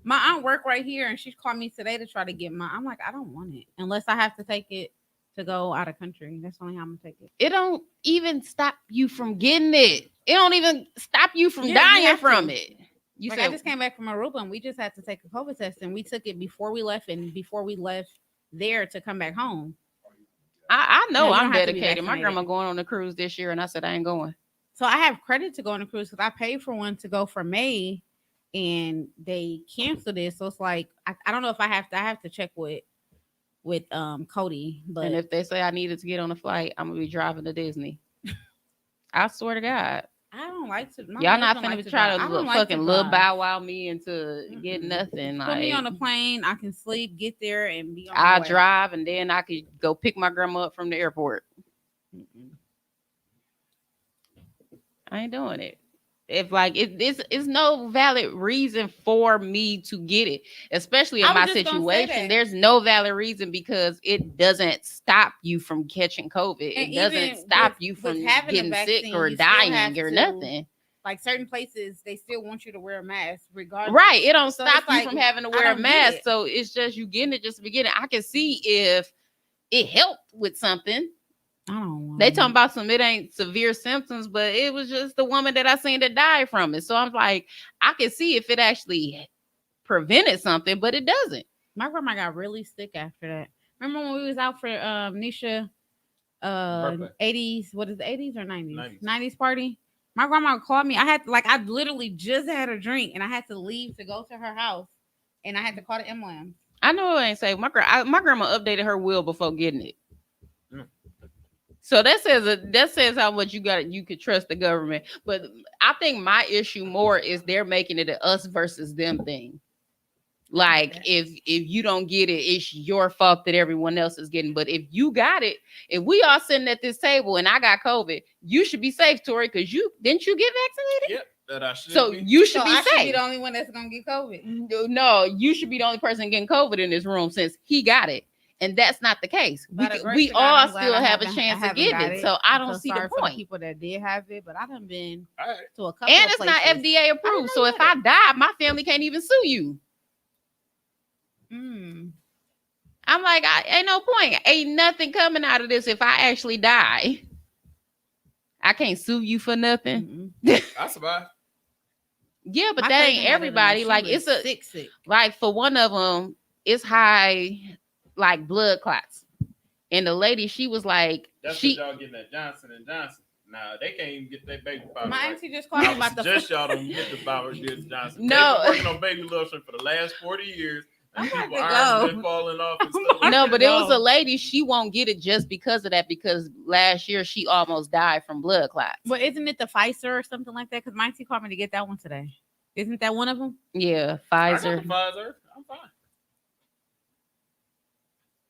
My aunt worked right here, and she called me today to try to get mine. I'm like, I don't want it unless I have to take it to go out of country. That's only how I'm gonna take it. It don't even stop you from getting it. It don't even stop you from dying from it. You like, I just came back from Aruba, and we just had to take a COVID test, and we took it before we left, and before we left there to come back home. I know No, you I'm don't have to be dedicated. My vaccinated. grandma going on a cruise this year, and I said I ain't going. So I have credit to go on a cruise because I paid for one to go for May, and they canceled it. So it's like I don't know if I have to check with Cody. But And if they say I needed to get on a flight, I'm gonna be driving to Disney. I swear to God, I don't like to. my y'all not husband finna likes try drive. to I don't look like fucking to little drive. bow wow me into get nothing. Put me Like on a plane. I can sleep, get there, and be on. I my way. drive, and then I could go pick my grandma up from the airport. I ain't doing it. If like it's no valid reason for me to get it, especially in I was my just gonna say situation. that. There's no valid reason because it doesn't stop you from catching COVID. And It doesn't even stop with- you with from having a getting vaccine, sick or you still have dying or to- nothing. Like certain places, they still want you to wear a mask, regardless. Right. It don't So stop it's you like, from having to I wear a don't get mask. it. So it's just you getting it just to begin it. I can see if it helped with something. I don't want They it. talking about some, it ain't severe symptoms, but it was just the woman that I seen that died from it. So I'm like, I can see if it actually prevented something, but it doesn't. My grandma got really sick after that. Remember when we was out for Nisha Birthday. 80s, what is it, 80s or 90s? 90s. 90s party. My grandma called me. I literally just had a drink and I had to leave to go to her house and I had to call the ambulance. I know it ain't safe. My grandma updated her will before getting it. Mm. So that says how much you could trust the government. But I think my issue more is they're making it a us versus them thing. Like if you don't get it, it's your fault that everyone else is getting. But if you got it, if we all sitting at this table and I got COVID, you should be safe, Tori, because didn't you get vaccinated? Yep, that I should. So be. you should So be I safe. should be the only one that's gonna get COVID. No, you should be the only person getting COVID in this room since he got it. And that's not the case. By the grace We of God, all I'm glad still I have a haven't- I chance of haven't got getting it. it. So I I'm don't so see sorry the for point. people that did have it, but I done been All right. to a couple And of it's not places. FDA approved. So if I die, my family can't even sue you. Mm. I'm like, ain't no point. Ain't nothing coming out of this if I actually die. I can't sue you for nothing. Mm-mm. I survived. Yeah, but My that cousin ain't had it, and everybody. she Like was it's a sick. like for one of them, it's high like blood clots. And the lady, she was like, That's she what y'all getting at Johnson and Johnson. Nah, they can't even get their baby powder. My right. auntie just called me I would about the suggest y'all don't get the power this Johnson. No. They've been working on baby lotion for the last 40 years. And I'm people about to arms go. been falling off and stuff. like no, that. but it was No. a lady, she won't get it just because of that, because last year she almost died from blood clots. But isn't it the Pfizer or something like that? Because my auntie called me to get that one today. Isn't that one of them? Yeah, I got the Pfizer. Pfizer. I'm fine.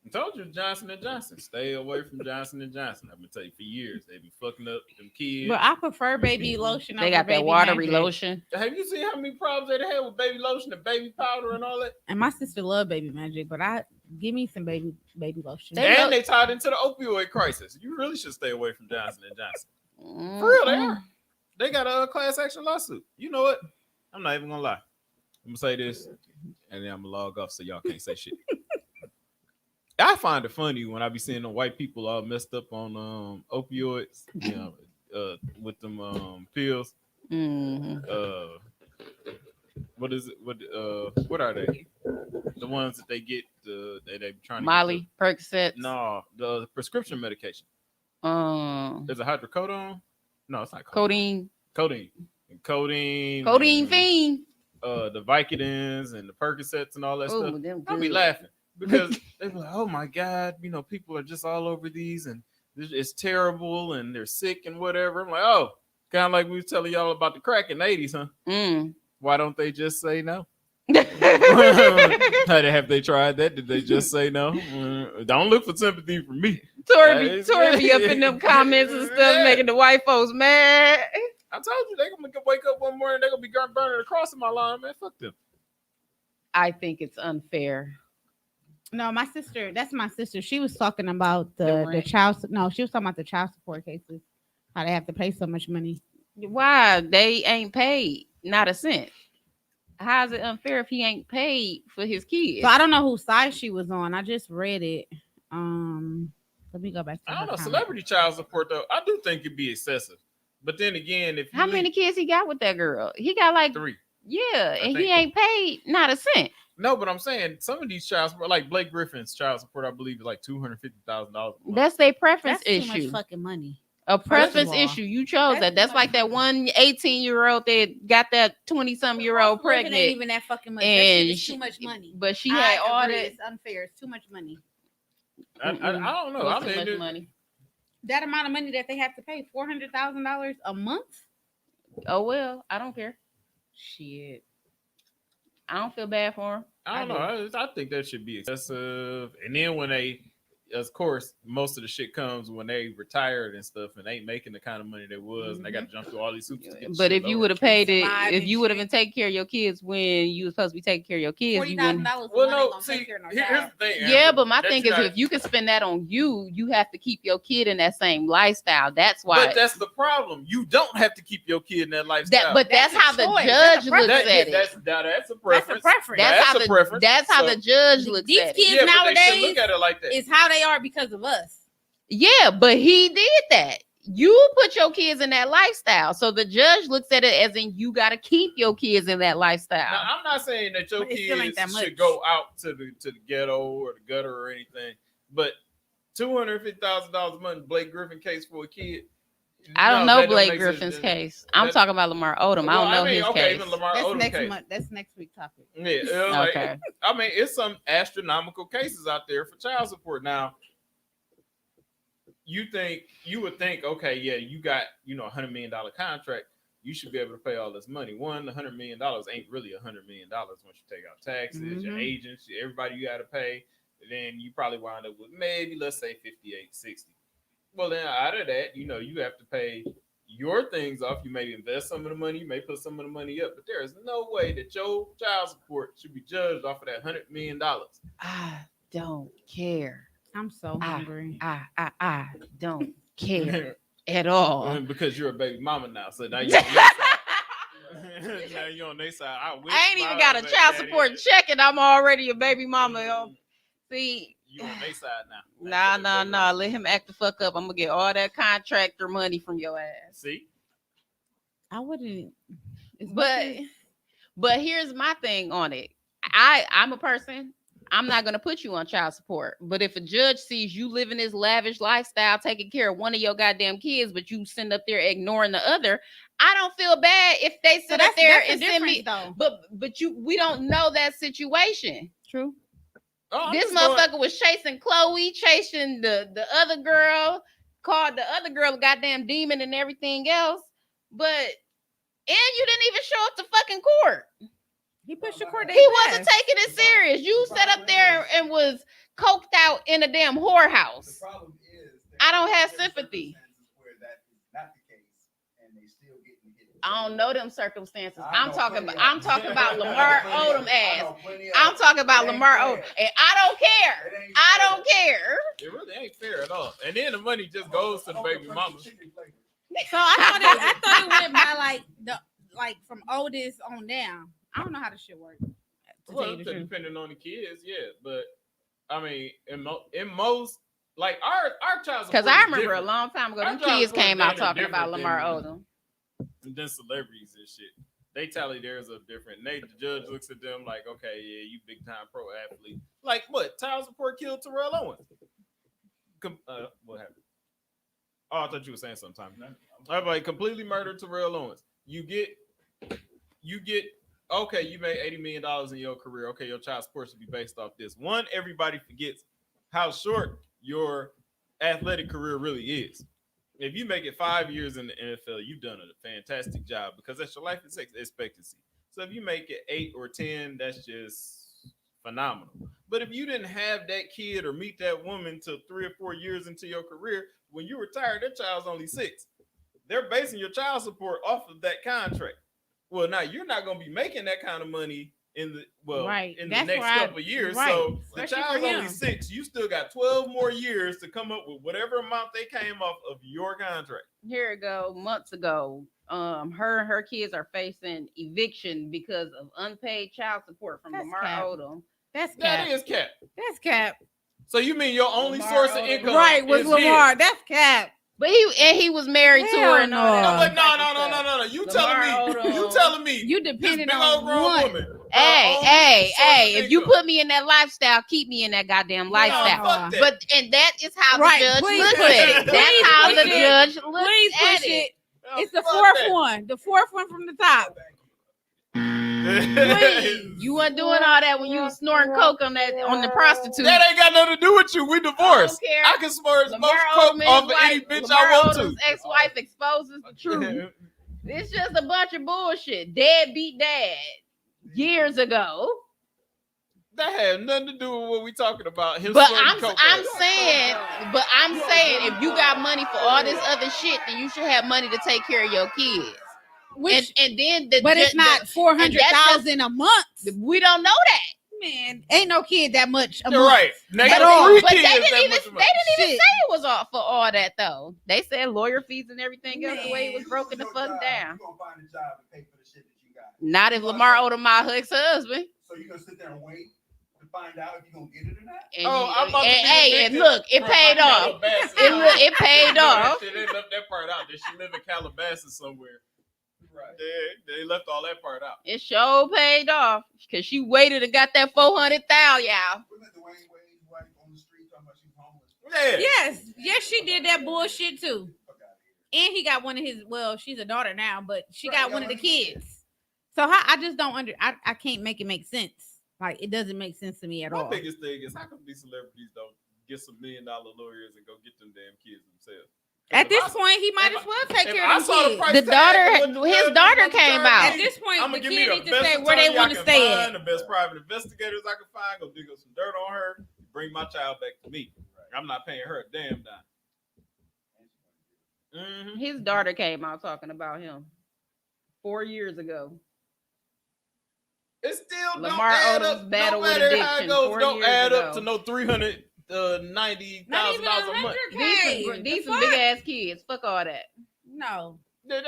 I told you Johnson and Johnson. Stay away from Johnson and Johnson. I've been telling you for years. They be fucking up them kids. But I prefer baby lotion. They over got that baby watery magic. lotion. Have you seen how many problems they had with baby lotion and baby powder and all that? And my sister love baby magic, but I give me some baby lotion. They And they tied into the opioid crisis. You really should stay away from Johnson and Johnson. For real, they are. They got a class action lawsuit. You know what? I'm not even gonna lie. I'm gonna say this, and then I'm gonna log off so y'all can't say shit. I find it funny when I be seeing the white people all messed up on opioids, with them pills. Mhm. What is it? What are they? The ones that they get that they trying to Molly, Percocet. No, the prescription medication. There's a hydrocodone. No, it's not Codeine. Codeine. Codeine. Codeine and, fiend. the Vicodins and the Percocets and all that Oh, stuff. them I'll be good. laughing because they be like, "Oh my God, people are just all over these and it's terrible and they're sick and whatever." I'm like, "Oh, kind of like we was telling y'all about the crack in the '80s, huh? Mm. Why don't they just say no?" Have they tried that? Did they just say no? Don't look for sympathy from me. Tori be up in them comments and stuff, Yeah. making the white folks mad. I told you they gonna wake up one morning, they gonna be burning a cross in my lawn, man. Fuck them. I think it's unfair. No, my sister. That's my sister. She was talking about The the rent. child. No, she was talking about the child support cases. How they have to pay so much money. Why? They ain't paid not a cent. How is it unfair if he ain't paid for his kids? So I don't know whose side she was on. I just read it. Let me go back to I her don't know. comment. Celebrity child support though, I do think it'd be excessive. But then again, if you How many kids he got with that girl? He got like 3. yeah, and think- he ain't paid not a cent. No, but I'm saying some of these child support, like Blake Griffin's child support, I believe is like $250,000. That's their preference That's too issue. much fucking money. A preference all, issue. You chose that's that. too That's much like that money. one 18-year-old that got that 20-some-year-old Cost of living pregnant. Ain't even that fucking much. and That shit is she- too much money. But she had all agree. that. It's unfair. It's too much money. I don't know. I What's too mean, much money? That amount of money that they have to pay, $400,000 a month. Oh well, I don't care. Shit. I don't feel bad for him. I don't know. I think that should be excessive. And then when they, of course, most of the shit comes when they retired and stuff and ain't making the kind of money they was, and they got to jump through all these hoops. To get But shit if you lower. would have paid it, Survive if and you would have shit. been taking care of your kids when you was supposed to be taking care of your kids, you wouldn't. $40,000 Well, a month no, gonna see, take care of no here's child. the thing. Yeah, Amber, but my that thing you is, got- if you can spend that on you, you have to keep your kid in that same lifestyle. That's why. But that's the problem. You don't have to keep your kid in that lifestyle. But that's That's a how the choice. judge That's a looks preference. at it. that's a That's a preference. preference. That's how a the preference. that's how So- the judge looks These at it. kids Yeah, but they nowadays should look at it like that. is how they are because of us. Yeah, but he did that. You put your kids in that lifestyle, so the judge looks at it as in you got to keep your kids in that lifestyle. Now, I'm not saying that your But it still ain't kids that should much. go out to the ghetto or the gutter or anything, but $250,000 a month Blake Griffin case for a kid. I don't no, know that don't Blake make Griffin's sense. case. I'm that- talking about Lamar Odom. I Well, don't know mean, his okay, case. even Lamar That's Odom next case. month. That's next week topic. Yeah, it was like, Okay. I mean, it's some astronomical cases out there for child support. Now, you would think, okay, yeah, you got $100 million contract, you should be able to pay all this money. One, the $100 million ain't really $100 million once you take out taxes, your Mhm. agents, everybody you got to pay. And then you probably wind up with maybe, let's say, 58, 60. Well, then out of that, you have to pay your things off. You may invest some of the money, you may put some of the money up, but there is no way that your child support should be judged off of that $100 million. don't care. I'm so hungry. I don't care at all. Because you're a baby mama now, so now you're on their side. Now you're on their side. I ain't even got a child support check, and I'm already a baby mama. See, You on their side now. nah. Let him act the fuck up. I'm gonna get all that contractor money from your ass. See, I wouldn't. But here's my thing on it. I'm a person. I'm not gonna put you on child support. But if a judge sees you living this lavish lifestyle, taking care of one of your goddamn kids, but you send up there ignoring the other, I don't feel bad if they sit up there and send me. Though. But we don't know that situation. True. This motherfucker was chasing Chloe, chasing the other girl, called the other girl a goddamn demon and everything else. But you didn't even show up to fucking court. He pushed the court. He wasn't taking it serious. You sat up there and was coked out in a damn whorehouse. The problem is I don't have sympathy. where that is not the case, and they still getting hit. I don't know them circumstances. I I'm know talking plenty about. of I'm talking about Lamar Odom I ass. know plenty of I'm them. talking about It ain't Lamar fair. Odom, and I don't care. It ain't I fair. don't care. It really ain't fair at all. And then the money just goes to the baby mama. So I thought it went by like from oldest on down. I don't know how this shit works. To tell Well, you the truth. depending on the kids, yeah. But I mean, in most, like our child support. Because I is remember different a long time ago, Our them child kids support came out is talking about different Lamar than- Odom. than celebrities and shit. They tally theirs up different. And the judge looks at them like, okay, yeah, you big time pro athlete. Like what? Child support killed Terrell Owens. What happened? Oh, I thought you were saying something. Everybody completely murdered Terrell Owens. You get. Okay, you made $80 million in your career. Okay, your child support should be based off this. One, everybody forgets how short your athletic career really is. If you make it 5 years in the NFL, you've done a fantastic job because that's your life expectancy. So if you make it 8 or 10, that's just phenomenal. But if you didn't have that kid or meet that woman till 3 or 4 years into your career, when you retire, that child's only 6. They're basing your child support off of that contract. Well, now you're not going to be making that kind of money in the next couple of years. Right. So the Especially child's for only him. 6. You still got 12 more years to come up with whatever amount they came off of your contract. Here it go. Months ago, her and her kids are facing eviction because of unpaid child support from That's Lamar cap. Odom. That's That cap. is cap. That's cap. So you mean your only Lamar source of Odom. income Right, was is Lamar. his? That's cap. But he was married to Hell her and all no. that. No, other but type of no. stuff. You Lamar Odom. telling me You this depended big old on grown one. woman. Hey, if you put me in that lifestyle, keep me in that goddamn lifestyle. fuck that. But and that is how Right, the judge please looks push at it. it. That's Please how push the it. judge looks Please at push it. it. Oh, It's the fuck fourth that. one. The fourth one from the top. Please. You weren't doing all that when you was snorting coke on the prostitute. That ain't got nothing to do with you. We divorced. I don't care. I can smoke Lamar coke Odom, off of his any wife- bitch Lamar I want Odom's to. ex-wife exposes the truth. It's just a bunch of bullshit. Deadbeat dad years ago. That had nothing to do with what we talking about. Him But snorting I'm coke. saying if you got money for all this other shit, then you should have money to take care of your kids. Which, And then the but it's not 400,000 a month. we don't know that. Man, ain't no kid that much a You're month. right. Now, At you all. three But they kids didn't that even much say money. Shit. it was all for all that though. They said lawyer fees and everything else the way it was You broken the lose fuck your job, down. You gonna find a job and pay for the shit that you got. Not if Lamar Odom my ex-husband. So you gonna sit there and wait to find out if you gonna get it or not? And Oh, you- I'm about to be and evicted look, it from paid my off. Calabasas. It paid off. They left that part out. That she live in Calabasas somewhere. Right. They left all that part out. It sure paid off because she waited and got that 400,000, y'all. Wasn't it Dwayne Wade's wife on the street talking about she's homeless? Yeah. Yes, she did that bullshit too. Fuck out of here. And he got one of his. Well, she's a daughter now, but she Right, got one of the kids. So I just don't I can't make it make sense. Like it doesn't make sense to me at My all. biggest thing is how come these celebrities don't get some $1 million lawyers and go get them damn kids themselves? At this If I- point, he might if as well take if care I of saw the the kids. price The tag daughter- of what the his judge daughter is gonna came charge out. At me, this point, I'ma the give me kid the needs to best say where they attorney I want to can stay find, at. the best private investigators I can find, go dig up some dirt on her, bring my child back to me. I'm not paying her a damn dime. Mhm. His daughter came out talking about him 4 years ago. It still don't Lamar add Odom's up. battle No with matter how it addiction goes, 4 don't years add up ago. to no $390,000 Not even a month. $100K. These The some fuck? big ass kids. Fuck all that. No. They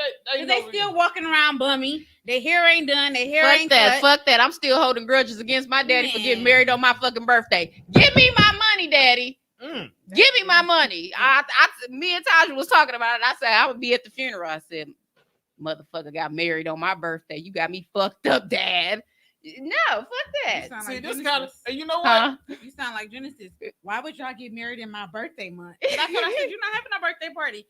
They still walking around bummy. Their hair ain't done. Their hair Fuck ain't that. cut. Fuck that. I'm still holding grudges against my daddy for getting Man. married on my fucking birthday. Give me my money, daddy. Give me my money. Me and Tasha was talking about it. I said I would be at the funeral. I said, motherfucker got married on my birthday. You got me fucked up, Dad. No, fuck You that. sound See, like this Genesis. kind of, you know what? Huh? You sound like Genesis. Why would y'all get married in my birthday month? That's what I said. You're not having a birthday party.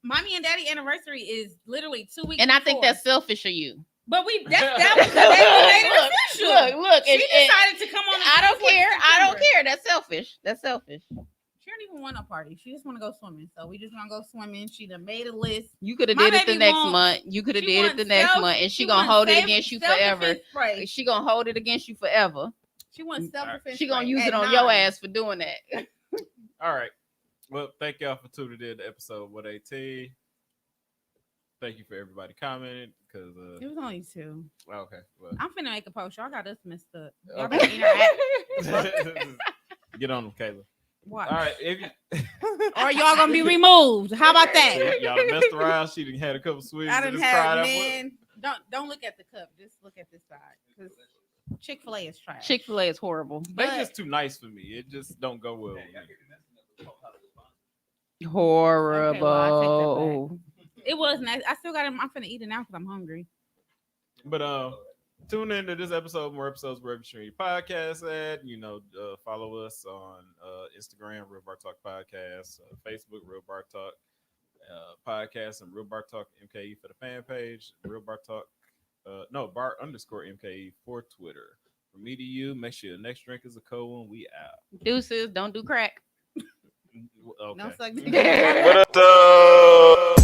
Mommy and daddy anniversary is literally 2 weeks. And I think before. that's selfish of you. But that was the day we made it official. Look. She and decided to come on. The I don't 24th of care. I don't September. care. That's selfish. That's selfish. She don't even want a party. She just want to go swimming. So we just want to go swimming. She done made a list. You could have My did it the baby next wants- month. You could have She did it wants the next self- month, and she she gonna wants hold it self- against you forever. self-defense spray. She gonna hold it against you forever. She wants self-defense. She gonna spray use at it on 9. your ass for doing that. All right. Well, thank y'all for tuning in to episode 118. Thank you for everybody commenting because It was only 2. okay. Well, I'm finna make a post. Y'all got us messed up. Y'all Okay. better interact. get on them, Kayla. Watch. All right. If you, Or y'all gonna be removed. How about that? y'all done messed around. She done had a couple swigs. I and done just have cried up. man. Don't look at the cup. Just look at this side. Because Chick-fil-A is trash. Chick-fil-A is horrible. They But- just too nice for me. It just don't go well. Yeah, with y'all me. get the message of the how to respond. Horrible. It was nice. I still got him. I'm finna eat it now because I'm hungry. But tune in to this episode, more episodes wherever you stream your podcast at. You know, follow us on Instagram, Real Bar Talk Podcast, Facebook, Real Bar Talk Podcast, and Real Bar Talk MKE for the fan page. Real Bar Talk, bar_MKE for Twitter. From me to you, make sure your next drink is a cold one. We out. Deuces, don't do crack. Okay. Don't suck. What up, though?